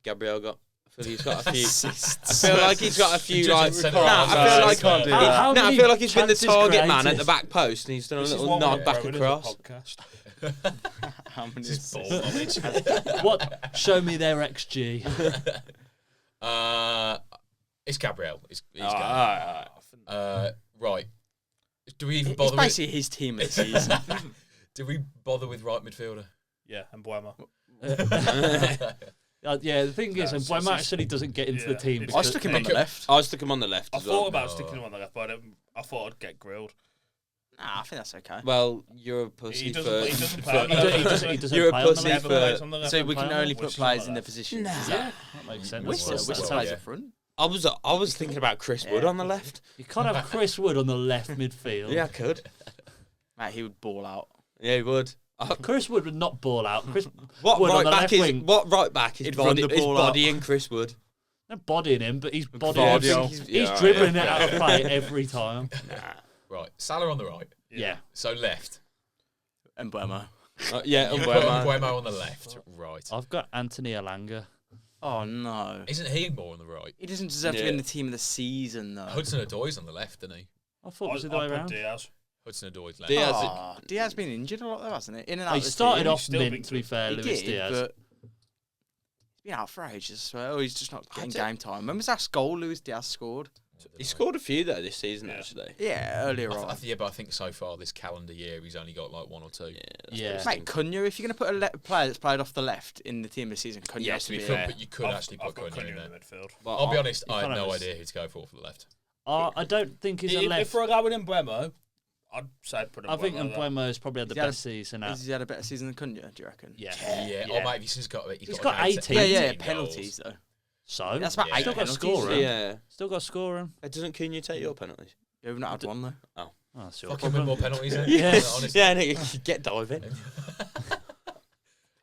Speaker 3: Gabriel got? I feel he's got a few.
Speaker 2: Assists.
Speaker 3: I feel like he's got a few.
Speaker 5: Judging
Speaker 3: Like,
Speaker 5: centre
Speaker 3: nah,
Speaker 5: halves,
Speaker 3: I feel
Speaker 5: no,
Speaker 3: like
Speaker 5: can't do that.
Speaker 4: How
Speaker 3: I
Speaker 4: many
Speaker 3: feel like he's been the
Speaker 4: chances
Speaker 3: target man at
Speaker 4: created?
Speaker 3: the back post, and he's done a
Speaker 1: This is
Speaker 3: little
Speaker 1: one
Speaker 3: nod
Speaker 1: we're
Speaker 3: back
Speaker 1: throwing as a
Speaker 3: across.
Speaker 1: podcast.
Speaker 2: How many
Speaker 5: Just ball
Speaker 2: assists?
Speaker 5: knowledge.
Speaker 4: What? Show me their XG.
Speaker 5: It's Gabriel. He's
Speaker 3: Ah,
Speaker 5: right. Do we even
Speaker 2: It's
Speaker 5: bother? With,
Speaker 2: basically his team this season.
Speaker 5: do we bother with right midfielder?
Speaker 1: Yeah, and Buemo.
Speaker 4: Yeah, the thing is,
Speaker 1: No,
Speaker 4: and
Speaker 1: so
Speaker 4: Buemo
Speaker 1: it's-
Speaker 4: actually doesn't get into the
Speaker 1: yeah,
Speaker 4: team.
Speaker 1: it's-
Speaker 2: I
Speaker 4: because-
Speaker 2: stuck him on the left.
Speaker 3: I stuck him on the left
Speaker 1: I
Speaker 3: as
Speaker 1: thought
Speaker 3: well.
Speaker 1: about sticking him on the left, but I thought I'd get grilled.
Speaker 2: Nah, I think that's okay.
Speaker 3: Well, you're a pussy
Speaker 1: He
Speaker 3: for.
Speaker 1: doesn't play. on
Speaker 4: He
Speaker 1: the
Speaker 4: doesn't-
Speaker 1: left.
Speaker 4: he doesn't- he doesn't
Speaker 3: You're a
Speaker 4: play on the
Speaker 3: pussy
Speaker 4: left.
Speaker 1: Never plays
Speaker 3: for.
Speaker 1: on the left.
Speaker 2: So we can
Speaker 4: player,
Speaker 2: only
Speaker 1: which
Speaker 2: put
Speaker 1: is
Speaker 2: players
Speaker 1: on
Speaker 2: in
Speaker 1: the
Speaker 2: the
Speaker 1: left.
Speaker 2: position.
Speaker 4: Yeah, that makes sense.
Speaker 2: Whistler
Speaker 5: Whistler,
Speaker 2: plays
Speaker 5: yeah.
Speaker 2: up front.
Speaker 3: I was thinking about Chris Wood
Speaker 2: Yeah.
Speaker 3: on the left.
Speaker 4: You can't have Chris Wood on the left midfield.
Speaker 3: Yeah, I could.
Speaker 2: Mate, he would ball out.
Speaker 3: Yeah, he would.
Speaker 4: Chris Wood would not ball out. Chris
Speaker 3: What
Speaker 4: Wood on
Speaker 3: right
Speaker 4: the
Speaker 3: back
Speaker 4: left
Speaker 3: is?
Speaker 4: wing.
Speaker 3: What right back is
Speaker 2: He'd run the ball out.
Speaker 3: bodying Chris Wood?
Speaker 4: Not bodying him, but he's bodying.
Speaker 2: Cardio.
Speaker 4: He's dribbling it out of play every time.
Speaker 5: Right. Salah on the right.
Speaker 4: Yeah.
Speaker 5: So left.
Speaker 2: And Buemo.
Speaker 3: Yeah,
Speaker 5: You
Speaker 3: and
Speaker 5: put
Speaker 3: Buemo.
Speaker 5: Buemo on the left. Right.
Speaker 4: I've got Anthony Alanga.
Speaker 2: Oh no.
Speaker 5: Isn't he more on the right?
Speaker 2: He doesn't deserve to be
Speaker 3: Yeah.
Speaker 2: in the team of the season though.
Speaker 5: Hudson-Odoi's on the left, isn't he?
Speaker 4: I thought it was the
Speaker 1: I
Speaker 4: other way
Speaker 1: put
Speaker 4: around.
Speaker 1: Diaz.
Speaker 5: Hudson-Odoi's left.
Speaker 3: Diaz-
Speaker 2: Oh, Diaz been injured a lot though, hasn't he? In and out.
Speaker 4: He
Speaker 2: of the
Speaker 4: started
Speaker 2: team.
Speaker 4: off
Speaker 1: He's still been
Speaker 4: mint, to be
Speaker 1: good.
Speaker 4: fair,
Speaker 2: He
Speaker 4: Luis
Speaker 2: did,
Speaker 4: Diaz.
Speaker 2: but he's been out for ages. So he's just not getting
Speaker 3: don't-
Speaker 2: game time. When was that goal Luis Diaz scored?
Speaker 3: He scored a few though this season
Speaker 1: Yeah.
Speaker 3: actually.
Speaker 2: Yeah, earlier on.
Speaker 5: Yeah, but I think so far this calendar year he's only got like 1 or 2.
Speaker 3: Yeah. that's
Speaker 4: Yeah.
Speaker 3: what I was
Speaker 2: Mate,
Speaker 3: thinking.
Speaker 2: Cunha, if you're going to put a player that's played off the left in the team this season, Cunha
Speaker 3: Yeah,
Speaker 2: has
Speaker 3: to
Speaker 2: to
Speaker 3: be
Speaker 2: be
Speaker 3: fair.
Speaker 2: there.
Speaker 5: But you could actually
Speaker 1: I've
Speaker 5: put
Speaker 1: got
Speaker 5: Cunha in
Speaker 1: Cunha
Speaker 5: there.
Speaker 1: in the midfield.
Speaker 3: But
Speaker 5: I'll be honest, I
Speaker 4: you
Speaker 5: had
Speaker 4: can't
Speaker 5: no
Speaker 4: have
Speaker 5: idea who to go for the left.
Speaker 4: I don't think he's a
Speaker 1: If
Speaker 4: left.
Speaker 1: we're going in Bremo, I'd say put him.
Speaker 4: I think Mbuemo's probably had the
Speaker 2: He's had a-
Speaker 4: best season out.
Speaker 2: Has he had a better season than Cunha, do you reckon?
Speaker 4: Yeah.
Speaker 5: Yeah.
Speaker 4: Yeah.
Speaker 5: Or maybe he's got
Speaker 4: He's
Speaker 5: got
Speaker 4: got 18.
Speaker 2: Yeah,
Speaker 5: 18
Speaker 2: penalties
Speaker 5: goals.
Speaker 2: though.
Speaker 4: So
Speaker 2: That's about
Speaker 5: Yeah.
Speaker 2: 8
Speaker 4: Still got
Speaker 2: penalties.
Speaker 4: scorer.
Speaker 3: Yeah.
Speaker 4: Still got to score him.
Speaker 3: Doesn't Cunha take your penalties?
Speaker 2: Yeah, we've not had one though.
Speaker 4: Oh, that's your
Speaker 5: Fuck him with
Speaker 4: problem.
Speaker 5: more penalties. Then.
Speaker 4: Yes.
Speaker 5: Honestly.
Speaker 3: Yeah, no, get diving.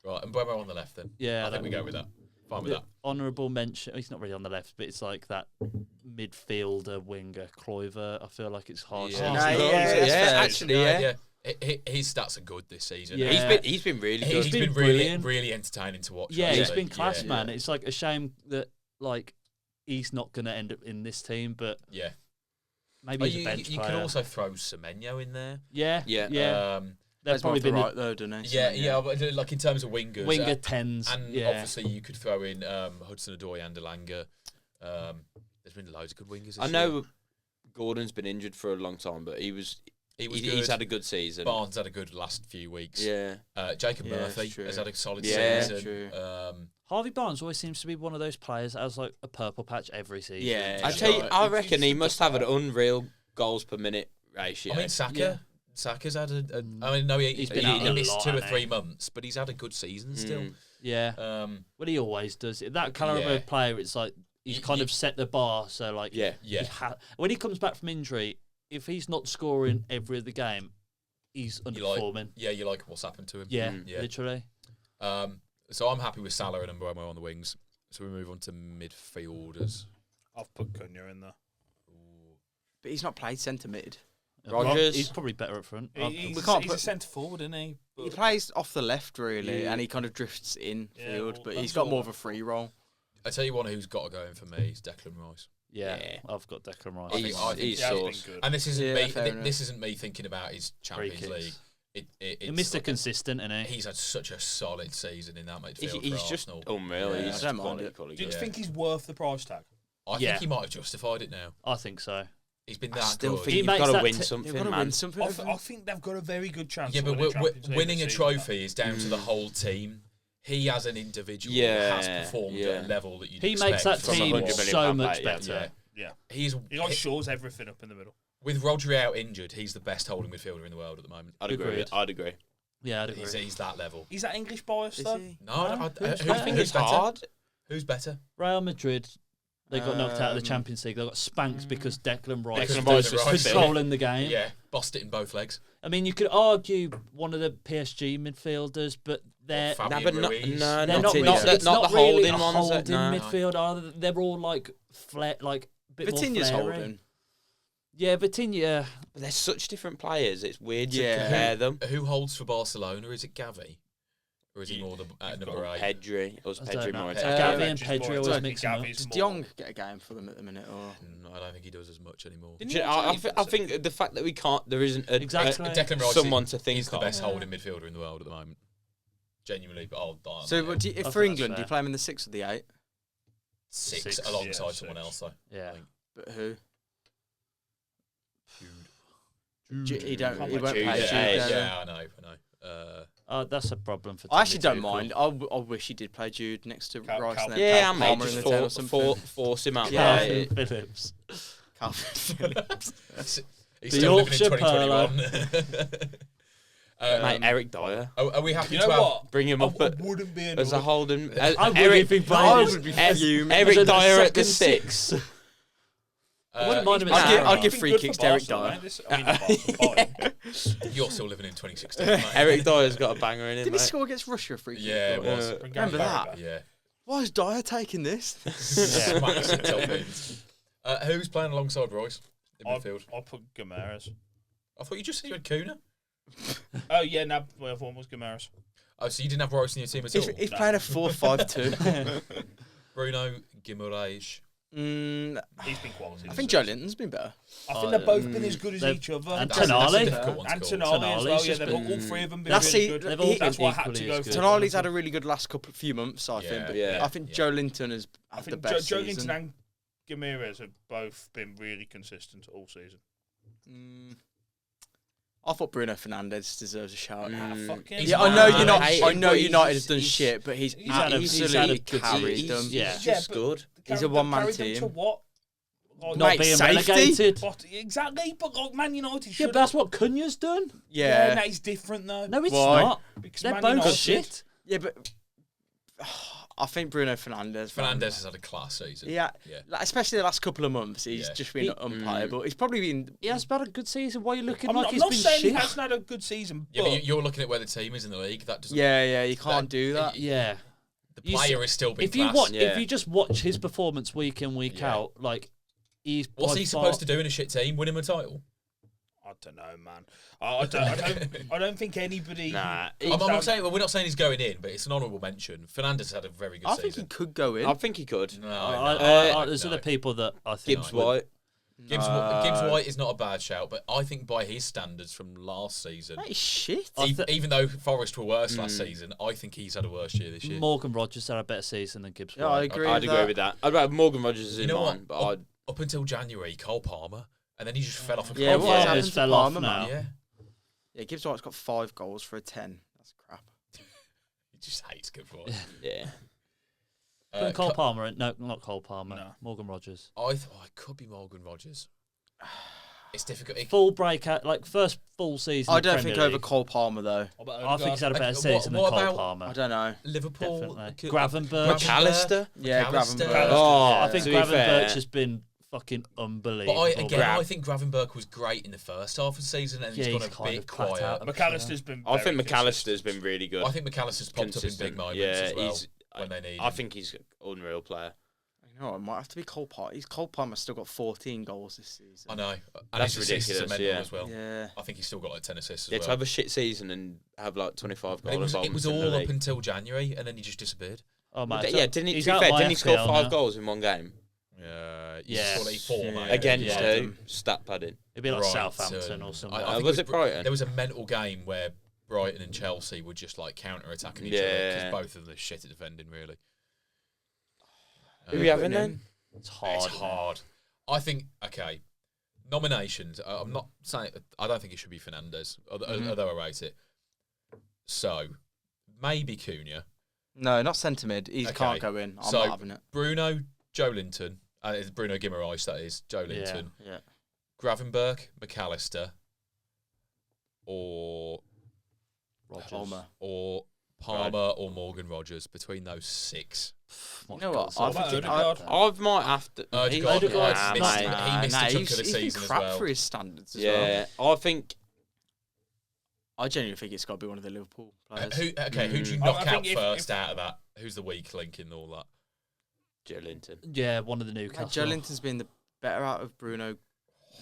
Speaker 5: Right, and Bremo on the left then.
Speaker 4: Yeah,
Speaker 5: I think we go with that. Fine with that.
Speaker 4: Honourable mention. He's not really on the left, but it's like that midfielder winger, Kluivert. I feel like it's hard.
Speaker 5: Yeah.
Speaker 4: to
Speaker 2: No,
Speaker 3: Yeah,
Speaker 2: that's fair.
Speaker 3: actually, yeah.
Speaker 5: His stats are good this season.
Speaker 4: Yeah.
Speaker 3: He's been really
Speaker 5: He's
Speaker 3: good.
Speaker 4: been
Speaker 5: been really,
Speaker 4: brilliant.
Speaker 5: really entertaining to watch.
Speaker 4: Yeah, he's
Speaker 5: actually.
Speaker 4: been class,
Speaker 5: Yeah.
Speaker 4: man. It's like a shame that like he's not going to end up in this team, but
Speaker 5: Yeah.
Speaker 4: maybe
Speaker 5: Oh,
Speaker 4: he's a bench
Speaker 5: you
Speaker 4: player.
Speaker 5: can also throw Semenyo in there.
Speaker 4: yeah,
Speaker 3: Yeah.
Speaker 4: yeah. They've
Speaker 2: Plays more
Speaker 4: probably
Speaker 2: off the
Speaker 4: been
Speaker 2: right though, doesn't he?
Speaker 5: Yeah, but like in terms of wingers,
Speaker 4: winger tens.
Speaker 5: and
Speaker 4: yeah,
Speaker 5: obviously you could throw in Hudson-Odoi and Elanga. There's been loads of good wingers. This
Speaker 3: I
Speaker 5: year.
Speaker 3: know Gordon's been injured for a long time, but
Speaker 5: he was good.
Speaker 3: he's had a good season.
Speaker 5: Barnes had a good last few weeks.
Speaker 3: Yeah.
Speaker 5: Jacob
Speaker 2: Yeah,
Speaker 5: Murphy
Speaker 2: true.
Speaker 5: has had a solid
Speaker 3: Yeah,
Speaker 5: season.
Speaker 2: true.
Speaker 4: Harvey Barnes always seems to be one of those players that has like a purple patch every season.
Speaker 2: Yeah,
Speaker 3: I
Speaker 2: Yeah.
Speaker 3: tell you,
Speaker 2: Right.
Speaker 3: I
Speaker 1: If
Speaker 3: reckon
Speaker 1: you
Speaker 3: he
Speaker 1: just
Speaker 3: must
Speaker 1: put
Speaker 3: have an
Speaker 1: that-
Speaker 3: unreal goals per minute ratio.
Speaker 5: I mean, Saka.
Speaker 4: Yeah.
Speaker 5: Saka's had I mean, no,
Speaker 4: He's been out
Speaker 5: he
Speaker 4: a
Speaker 5: missed
Speaker 4: lot,
Speaker 5: 2 or
Speaker 4: hasn't
Speaker 5: 3
Speaker 4: he?
Speaker 5: months, but he's had a good season still.
Speaker 4: yeah. Well, he always does. That caliber
Speaker 5: Yeah.
Speaker 4: of player, it's like he's
Speaker 5: Y-
Speaker 4: kind
Speaker 5: y-
Speaker 4: of set the bar. So like,
Speaker 3: Yeah.
Speaker 5: Yeah.
Speaker 4: when he comes back from injury, if he's not scoring every other game, he's
Speaker 5: You like-
Speaker 4: underperforming.
Speaker 5: Yeah, you like what's happened to him.
Speaker 4: Yeah,
Speaker 5: Yeah.
Speaker 4: literally.
Speaker 5: So I'm happy with Salah and Mbeumo on the wings. So we move on to midfielders.
Speaker 1: I've put Cunha in there.
Speaker 2: But he's not played centre mid.
Speaker 3: Rogers.
Speaker 4: He's probably better up front.
Speaker 1: He's
Speaker 2: we can't
Speaker 1: a
Speaker 2: put-
Speaker 1: centre forward, isn't he?
Speaker 2: He plays off the left really,
Speaker 3: Yeah.
Speaker 2: and he kind of drifts in
Speaker 1: Yeah,
Speaker 2: field,
Speaker 1: well,
Speaker 2: but
Speaker 1: that's
Speaker 2: he's got
Speaker 1: all
Speaker 2: more of
Speaker 1: that-
Speaker 2: a free role.
Speaker 5: I tell you one who's got to go in for me is Declan Rice.
Speaker 4: Yeah,
Speaker 3: Yeah.
Speaker 4: I've got Declan Rice.
Speaker 5: I think
Speaker 3: He's
Speaker 1: He has been
Speaker 3: sauce.
Speaker 1: good.
Speaker 5: And this isn't
Speaker 2: Yeah,
Speaker 5: me.
Speaker 2: fair enough.
Speaker 5: This isn't me thinking about his
Speaker 4: Free
Speaker 5: Champions
Speaker 4: kicks.
Speaker 5: League.
Speaker 4: He
Speaker 5: It's
Speaker 4: Mr.
Speaker 5: like
Speaker 4: Consistent, isn't he?
Speaker 5: he's had such a solid season in that midfield
Speaker 3: He's
Speaker 5: for
Speaker 3: just
Speaker 5: Arsenal.
Speaker 3: unreal.
Speaker 2: Yeah,
Speaker 3: He's
Speaker 2: I don't mind
Speaker 3: quality,
Speaker 2: it.
Speaker 3: quality
Speaker 1: Do you
Speaker 3: guy.
Speaker 1: think he's worth the price tag?
Speaker 5: I
Speaker 4: Yeah.
Speaker 5: think he might have justified it now.
Speaker 4: I think so.
Speaker 5: He's been
Speaker 2: I
Speaker 5: that
Speaker 2: still
Speaker 5: good.
Speaker 2: think
Speaker 4: He
Speaker 3: You've
Speaker 4: makes
Speaker 3: got to
Speaker 4: that
Speaker 3: win
Speaker 4: t-
Speaker 3: something,
Speaker 2: They've got to
Speaker 3: man.
Speaker 2: win something.
Speaker 1: I think they've got a very good chance.
Speaker 5: Yeah,
Speaker 1: of
Speaker 5: but
Speaker 1: winning Champions League
Speaker 5: winning a
Speaker 1: this season.
Speaker 5: trophy is down to the whole team. He as an individual
Speaker 3: Yeah,
Speaker 5: has performed
Speaker 3: yeah.
Speaker 5: at a level that you
Speaker 4: He makes that
Speaker 3: from
Speaker 4: team
Speaker 3: 100 million
Speaker 4: so
Speaker 3: pound
Speaker 4: much
Speaker 3: player,
Speaker 4: better.
Speaker 5: Yeah.
Speaker 1: Yeah,
Speaker 5: He's
Speaker 1: he like shores everything up in the middle.
Speaker 5: with Rodri out injured. He's the best holding midfielder in the world at the moment.
Speaker 3: I'd agree.
Speaker 4: Agreed.
Speaker 3: I'd agree.
Speaker 4: Yeah, I'd agree.
Speaker 5: He's that level.
Speaker 1: Is that English bias
Speaker 2: Is
Speaker 1: though?
Speaker 2: he?
Speaker 5: No,
Speaker 4: No,
Speaker 5: I
Speaker 4: who's
Speaker 5: who's
Speaker 4: better?
Speaker 3: I think it's
Speaker 5: better?
Speaker 3: hard.
Speaker 5: Who's better?
Speaker 4: Real Madrid, they got knocked out of the
Speaker 2: Um,
Speaker 4: Champions League. They got spanked because Declan Rice
Speaker 3: Declan
Speaker 4: was
Speaker 3: Rice
Speaker 5: was
Speaker 4: controlling the game.
Speaker 5: Yeah, bossed it in both legs.
Speaker 4: I mean, you could argue one of the PSG midfielders, but they're
Speaker 5: Or
Speaker 3: No,
Speaker 5: Fabian
Speaker 3: but not,
Speaker 5: Ruiz.
Speaker 3: no,
Speaker 4: they're
Speaker 3: not,
Speaker 4: not really.
Speaker 3: not, the,
Speaker 4: It's
Speaker 3: not the
Speaker 4: really
Speaker 3: holding
Speaker 4: a
Speaker 3: ones.
Speaker 4: holding
Speaker 3: No.
Speaker 4: midfield. Are they? They're all like like a bit
Speaker 2: Vitinha's
Speaker 4: more flary.
Speaker 2: holding.
Speaker 4: Yeah, Vitinha.
Speaker 3: But they're such different players. It's weird to
Speaker 2: Yeah.
Speaker 3: compare them.
Speaker 5: Who holds for Barcelona? Is it Gavi? Or is he more the number 8?
Speaker 3: Pedri. It was
Speaker 4: I don't
Speaker 3: Pedri
Speaker 4: know.
Speaker 3: more.
Speaker 4: Gavi and
Speaker 1: Just
Speaker 4: Pedri
Speaker 1: more
Speaker 4: always
Speaker 1: attack.
Speaker 4: mix them up.
Speaker 1: Gavi's
Speaker 2: Does
Speaker 1: more-
Speaker 2: De Jong get a game for them at the minute? Or
Speaker 5: I don't think he does as much anymore.
Speaker 1: Didn't
Speaker 3: Do you-
Speaker 1: he
Speaker 3: I,
Speaker 1: actually-
Speaker 3: I think the fact that we can't, there isn't a,
Speaker 4: Exactly.
Speaker 5: Declan Rice
Speaker 3: someone to think
Speaker 5: He's the
Speaker 3: of.
Speaker 5: best holding midfielder in the world at the moment. Genuinely, but I'll die on
Speaker 2: so,
Speaker 5: that.
Speaker 2: what do you,
Speaker 4: I
Speaker 2: if
Speaker 4: think
Speaker 2: for
Speaker 4: that's
Speaker 2: England, do you
Speaker 4: fair.
Speaker 2: play him in the 6 or the 8?
Speaker 5: Six
Speaker 4: Six.
Speaker 5: alongside
Speaker 1: Yeah,
Speaker 5: someone
Speaker 1: six.
Speaker 5: else, though.
Speaker 4: Yeah.
Speaker 2: But who?
Speaker 5: Jude.
Speaker 2: He don't. He
Speaker 3: Jude,
Speaker 2: won't
Speaker 3: Jude,
Speaker 2: play.
Speaker 3: yeah,
Speaker 2: Jude,
Speaker 5: Yeah,
Speaker 2: does he?
Speaker 5: I know.
Speaker 4: That's a problem for.
Speaker 2: I actually
Speaker 4: Tommy
Speaker 2: don't
Speaker 4: Tuchel.
Speaker 2: mind. I wish he did play Jude next to
Speaker 1: Cal-
Speaker 2: Rice.
Speaker 1: Cal-
Speaker 2: and then
Speaker 3: Yeah,
Speaker 2: Cal
Speaker 3: mate,
Speaker 2: Palmer
Speaker 3: just
Speaker 2: in the 10 or something.
Speaker 3: force him out
Speaker 2: Yeah.
Speaker 3: there.
Speaker 4: Calvin Phillips.
Speaker 2: Calvin Phillips.
Speaker 5: He's
Speaker 4: The
Speaker 5: still living in
Speaker 4: Yorkshire
Speaker 5: 2021.
Speaker 3: Mate, Eric Dyer.
Speaker 5: Are we happy
Speaker 1: You
Speaker 5: to
Speaker 1: know
Speaker 5: have...
Speaker 1: what?
Speaker 3: Bring him
Speaker 1: I
Speaker 3: up at,
Speaker 1: wouldn't be
Speaker 3: as a
Speaker 1: annoyed.
Speaker 3: holding.
Speaker 4: I would
Speaker 3: Eric,
Speaker 4: if he played.
Speaker 2: I
Speaker 4: as-
Speaker 2: would be
Speaker 3: as-
Speaker 2: fuming.
Speaker 3: Eric
Speaker 4: as a
Speaker 3: Dyer at the
Speaker 4: second
Speaker 3: 6.
Speaker 4: I wouldn't mind him at
Speaker 2: I'd give-
Speaker 4: centre
Speaker 2: I'd
Speaker 4: half.
Speaker 2: give
Speaker 1: He's
Speaker 2: free
Speaker 1: been good
Speaker 2: kicks
Speaker 1: for
Speaker 2: to Eric
Speaker 1: Barcelona,
Speaker 2: Dyer.
Speaker 1: this- I mean, Barcelona.
Speaker 5: You're still living in 2016, mate.
Speaker 3: Eric Dyer's got a banger in him.
Speaker 2: Did he
Speaker 3: mate.
Speaker 2: score against Russia a free kick?
Speaker 5: Yeah, it was.
Speaker 1: Bring
Speaker 2: Remember
Speaker 1: Gary
Speaker 2: that?
Speaker 1: back.
Speaker 5: Yeah.
Speaker 2: Why is Dyer taking this?
Speaker 5: Smack some top ends. Who's playing alongside Royce in midfield?
Speaker 1: I'll put Gomes.
Speaker 5: I thought you just said you had Kuna.
Speaker 1: Oh yeah, no, my other one was Gomes.
Speaker 5: Oh, so you didn't have Royce in your team at all?
Speaker 2: He's playing a 4-5-2.
Speaker 5: Bruno Guimaraes.
Speaker 1: He's been quality.
Speaker 2: I think Joe Linton's been better.
Speaker 1: I think they've both been as good as each other.
Speaker 4: And
Speaker 5: That's a
Speaker 4: Tonali.
Speaker 5: difficult one to
Speaker 1: And
Speaker 5: call.
Speaker 1: Tonali as well.
Speaker 4: Tonali's
Speaker 1: Yeah,
Speaker 4: just
Speaker 1: they've
Speaker 4: been-
Speaker 1: all three of them been
Speaker 2: That's
Speaker 1: really
Speaker 2: it.
Speaker 1: good.
Speaker 4: They've all
Speaker 1: That's
Speaker 4: been
Speaker 1: why I had
Speaker 4: equally
Speaker 1: to
Speaker 4: as
Speaker 1: go
Speaker 4: good.
Speaker 1: for
Speaker 2: Tonali's had a really good last few months, I think. But
Speaker 3: Yeah.
Speaker 2: I think Joe Linton has
Speaker 1: I
Speaker 2: had the
Speaker 1: think
Speaker 2: best
Speaker 1: Joe
Speaker 2: season.
Speaker 1: Linton and Ramirez have both been really consistent all season.
Speaker 2: I thought Bruno Fernandes deserves a shout.
Speaker 1: Fucking
Speaker 2: Yeah, I know
Speaker 5: Nah,
Speaker 2: you're not.
Speaker 3: I hate
Speaker 2: I
Speaker 3: him,
Speaker 2: know
Speaker 3: but
Speaker 2: United
Speaker 3: he's-
Speaker 2: has done
Speaker 3: he's-
Speaker 2: shit, but he's
Speaker 4: had a
Speaker 2: absolutely
Speaker 4: good
Speaker 2: carried
Speaker 3: He's
Speaker 2: them.
Speaker 4: Yeah.
Speaker 3: just
Speaker 1: but-
Speaker 3: good.
Speaker 2: He's a one-man
Speaker 1: Carried them
Speaker 2: team.
Speaker 1: To what? Like,
Speaker 4: Not
Speaker 2: Mate,
Speaker 4: being
Speaker 2: safety?
Speaker 4: relegated.
Speaker 1: But exactly, but like Man United
Speaker 4: Yeah,
Speaker 1: should.
Speaker 4: but that's what Cunha's done.
Speaker 1: Yeah, that is different though.
Speaker 4: No, it's
Speaker 2: Why?
Speaker 4: not.
Speaker 1: because
Speaker 4: They're
Speaker 1: Man
Speaker 4: both
Speaker 1: United,
Speaker 4: shit.
Speaker 2: Yeah, but I think Bruno Fernandes.
Speaker 5: Fernandes has had a class season.
Speaker 2: Yeah,
Speaker 5: Yeah.
Speaker 2: like, especially the last couple of months, he's
Speaker 5: Yeah.
Speaker 2: just been
Speaker 4: He-
Speaker 2: unplayable. He's probably been.
Speaker 4: He has had a good season. Why are you looking
Speaker 1: I'm
Speaker 4: like
Speaker 1: not, I'm
Speaker 4: he's
Speaker 1: not
Speaker 4: been
Speaker 1: saying
Speaker 4: shit?
Speaker 1: he hasn't had a good season,
Speaker 5: Yeah,
Speaker 1: but
Speaker 5: but you're looking at where the team is in the league. That doesn't.
Speaker 2: Yeah, you can't do that.
Speaker 4: Yeah.
Speaker 5: The
Speaker 4: You
Speaker 5: player is still been
Speaker 4: If you
Speaker 5: class.
Speaker 4: watch,
Speaker 3: Yeah.
Speaker 4: if you just watch his performance week in week
Speaker 5: Yeah.
Speaker 4: out, like he's
Speaker 5: What's
Speaker 4: by
Speaker 5: he
Speaker 4: far-
Speaker 5: supposed to do in a shit team? Win him a title?
Speaker 1: I don't know, man. I don't think anybody.
Speaker 3: Nah,
Speaker 5: I'm not saying. Well, we're not saying he's going in, but it's an honourable mention. Fernandes has had a very good
Speaker 2: I think he
Speaker 5: season.
Speaker 2: could go in.
Speaker 3: I think he could.
Speaker 5: No,
Speaker 4: There's
Speaker 5: no.
Speaker 4: other people that I think
Speaker 3: Gibbs
Speaker 4: would-
Speaker 3: White.
Speaker 5: Gibbs White is not a bad shout, but I think by his standards from last season,
Speaker 2: That is shit.
Speaker 5: even though Forest were worse last season, I think he's had a worse year this year.
Speaker 4: Morgan Rogers had a better season than Gibbs
Speaker 2: Yeah, I
Speaker 4: White.
Speaker 2: agree.
Speaker 3: I'd agree with that. I'd rather Morgan Rogers is
Speaker 5: You
Speaker 3: in
Speaker 5: know
Speaker 3: mine,
Speaker 5: what?
Speaker 3: but I'd.
Speaker 5: Up until January, Cole Palmer, and then he just fell off a
Speaker 2: Yeah,
Speaker 5: cliff.
Speaker 2: what has
Speaker 4: Yeah,
Speaker 2: happened
Speaker 4: it's
Speaker 2: to
Speaker 4: fell off
Speaker 2: Palmer,
Speaker 4: now.
Speaker 2: man?
Speaker 5: Yeah,
Speaker 2: Yeah, Gibbs White's got 5 goals for a 10. That's crap.
Speaker 5: he just hates Gibbs White.
Speaker 3: Yeah.
Speaker 4: Put Cole Palmer in. No, not Cole Palmer.
Speaker 1: No.
Speaker 4: Morgan Rogers.
Speaker 5: I thought it could be Morgan Rogers. It's difficult.
Speaker 4: Full breakout, like first full season.
Speaker 2: I
Speaker 4: in
Speaker 2: don't
Speaker 4: Premier
Speaker 2: think over
Speaker 4: League.
Speaker 2: Cole Palmer though.
Speaker 1: What about
Speaker 4: I think he's had a better
Speaker 5: Okay,
Speaker 4: season
Speaker 5: what
Speaker 4: than Cole
Speaker 5: about-
Speaker 4: Palmer.
Speaker 2: I don't know.
Speaker 5: Liverpool,
Speaker 4: Definitely. Gravenberch.
Speaker 3: McAllister?
Speaker 2: Yeah,
Speaker 5: McAllister.
Speaker 2: Gravenberch.
Speaker 3: Oh,
Speaker 4: I think
Speaker 3: to be fair,
Speaker 4: Gravenberch has been fucking
Speaker 5: But
Speaker 4: unbelievable.
Speaker 5: I think Gravenberch was great in the first half of the season, and
Speaker 4: Yeah,
Speaker 5: he's
Speaker 4: he's
Speaker 5: gone a
Speaker 4: kind
Speaker 5: bit
Speaker 4: of cut
Speaker 5: quiet.
Speaker 4: out.
Speaker 1: McAllister's been.
Speaker 3: I think
Speaker 1: very
Speaker 3: McAllister's been really good.
Speaker 5: I think McAllister's popped up in big
Speaker 3: Consistent.
Speaker 5: moments
Speaker 3: Yeah,
Speaker 5: as well
Speaker 3: he's.
Speaker 5: when they need
Speaker 3: I
Speaker 5: him.
Speaker 3: think he's an unreal player.
Speaker 2: You know, it might have to be Cole Palmer. Cole Palmer's still got 14 goals this season.
Speaker 5: I know. And
Speaker 3: That's
Speaker 5: his assists are
Speaker 3: ridiculous,
Speaker 5: mental
Speaker 3: yeah.
Speaker 5: as well.
Speaker 2: Yeah.
Speaker 5: I think he's still got like 10 assists as
Speaker 3: Yeah, to
Speaker 5: well.
Speaker 3: have a shit season and have like 25
Speaker 5: But it
Speaker 3: goals.
Speaker 5: was all up until January, and then he just disappeared.
Speaker 4: Oh, man,
Speaker 3: Yeah, didn't he?
Speaker 4: he's
Speaker 3: To be
Speaker 4: out
Speaker 3: fair,
Speaker 4: my
Speaker 3: didn't he score
Speaker 4: FPL
Speaker 3: 5
Speaker 4: now.
Speaker 3: goals in one game
Speaker 5: Yeah,
Speaker 4: Yeah.
Speaker 5: scored 4,
Speaker 2: Yeah.
Speaker 5: mate.
Speaker 3: against
Speaker 4: Yeah.
Speaker 3: who? Stat padding.
Speaker 4: It'd be like
Speaker 5: Brighton.
Speaker 4: Southampton or something.
Speaker 5: I think
Speaker 3: was it Brighton?
Speaker 5: There was a mental game where Brighton and Chelsea were just like counter-attacking each other
Speaker 3: Yeah.
Speaker 5: because both of them are shit at defending, really.
Speaker 3: Who are we having then?
Speaker 4: It's hard.
Speaker 5: It's hard. I think, okay, nominations. I'm not saying, I don't think it should be Fernandes, although I rate it. So, maybe Cunha.
Speaker 2: No, not centre mid. He
Speaker 5: Okay.
Speaker 2: can't go in. I'm
Speaker 5: So-
Speaker 2: not having it.
Speaker 5: Bruno, Joe Linton. It's Bruno Guimaraes, that is. Joe Linton.
Speaker 2: Yeah.
Speaker 5: Gravenberch, McAllister, or
Speaker 2: Palmer.
Speaker 5: or Palmer or Morgan Rogers. Between those 6.
Speaker 2: You know what?
Speaker 1: What about Odegaard?
Speaker 3: I might have to.
Speaker 5: Odegaard,
Speaker 4: Odegaard's
Speaker 5: he
Speaker 4: not-
Speaker 5: missed a chunk of the
Speaker 2: he's been
Speaker 5: season as
Speaker 2: crap
Speaker 5: well.
Speaker 2: for his standards as well.
Speaker 3: Yeah, I think.
Speaker 2: I genuinely think it's got to be one of the Liverpool players.
Speaker 5: Who do you
Speaker 1: I
Speaker 5: knock
Speaker 1: think
Speaker 5: out
Speaker 1: if-
Speaker 5: first out of that? Who's the weak link in all that?
Speaker 3: Joe Linton.
Speaker 4: Yeah, one of the Newcastle.
Speaker 2: Joe Linton's been the better out of Bruno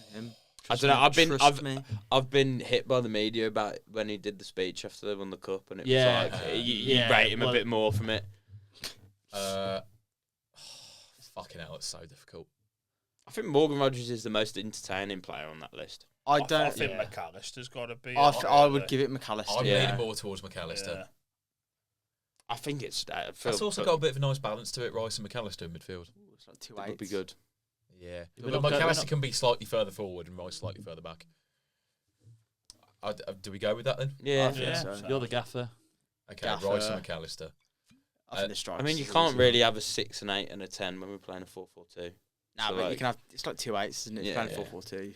Speaker 2: and him.
Speaker 3: I don't know.
Speaker 2: Trust me.
Speaker 3: I've been hit by the media about when he did the speech after they won the cup, and it
Speaker 4: Yeah.
Speaker 3: was like you
Speaker 4: Yeah,
Speaker 3: rate him
Speaker 4: well-
Speaker 3: a bit more from it.
Speaker 5: Fucking hell, it's so difficult.
Speaker 3: I think Morgan Rogers is the most entertaining player on that list.
Speaker 2: I
Speaker 1: I
Speaker 2: don't.
Speaker 1: think
Speaker 4: yeah.
Speaker 1: McAllister's got to be.
Speaker 2: I would give it McAllister.
Speaker 5: I'm
Speaker 2: yeah.
Speaker 5: leaning more towards McAllister.
Speaker 1: Yeah.
Speaker 3: I think it's.
Speaker 5: That's also got a bit of a nice balance to it, Rice and McAllister in midfield.
Speaker 2: It's like 2
Speaker 3: It would be
Speaker 2: 8s.
Speaker 3: good.
Speaker 5: Yeah,
Speaker 4: We're
Speaker 5: but
Speaker 4: not go- we're
Speaker 5: McAllister
Speaker 4: not-
Speaker 5: can be slightly further forward and Rice slightly further back. Do we go with that then?
Speaker 3: Yeah.
Speaker 2: I think
Speaker 1: Yeah.
Speaker 2: so.
Speaker 4: You're the gaffer.
Speaker 5: Okay,
Speaker 2: Gaffer.
Speaker 5: Rice and McAllister.
Speaker 2: I think the strikers
Speaker 3: I mean, you
Speaker 2: are
Speaker 3: can't
Speaker 2: easy.
Speaker 3: really have a 6, an 8, and a 10 when we're playing a 4-4-2.
Speaker 2: Nah,
Speaker 3: So,
Speaker 2: but you
Speaker 3: like-
Speaker 2: can have. It's like 2 8s, isn't it?
Speaker 3: Yeah,
Speaker 2: It's playing
Speaker 3: yeah.
Speaker 2: 4-4-2.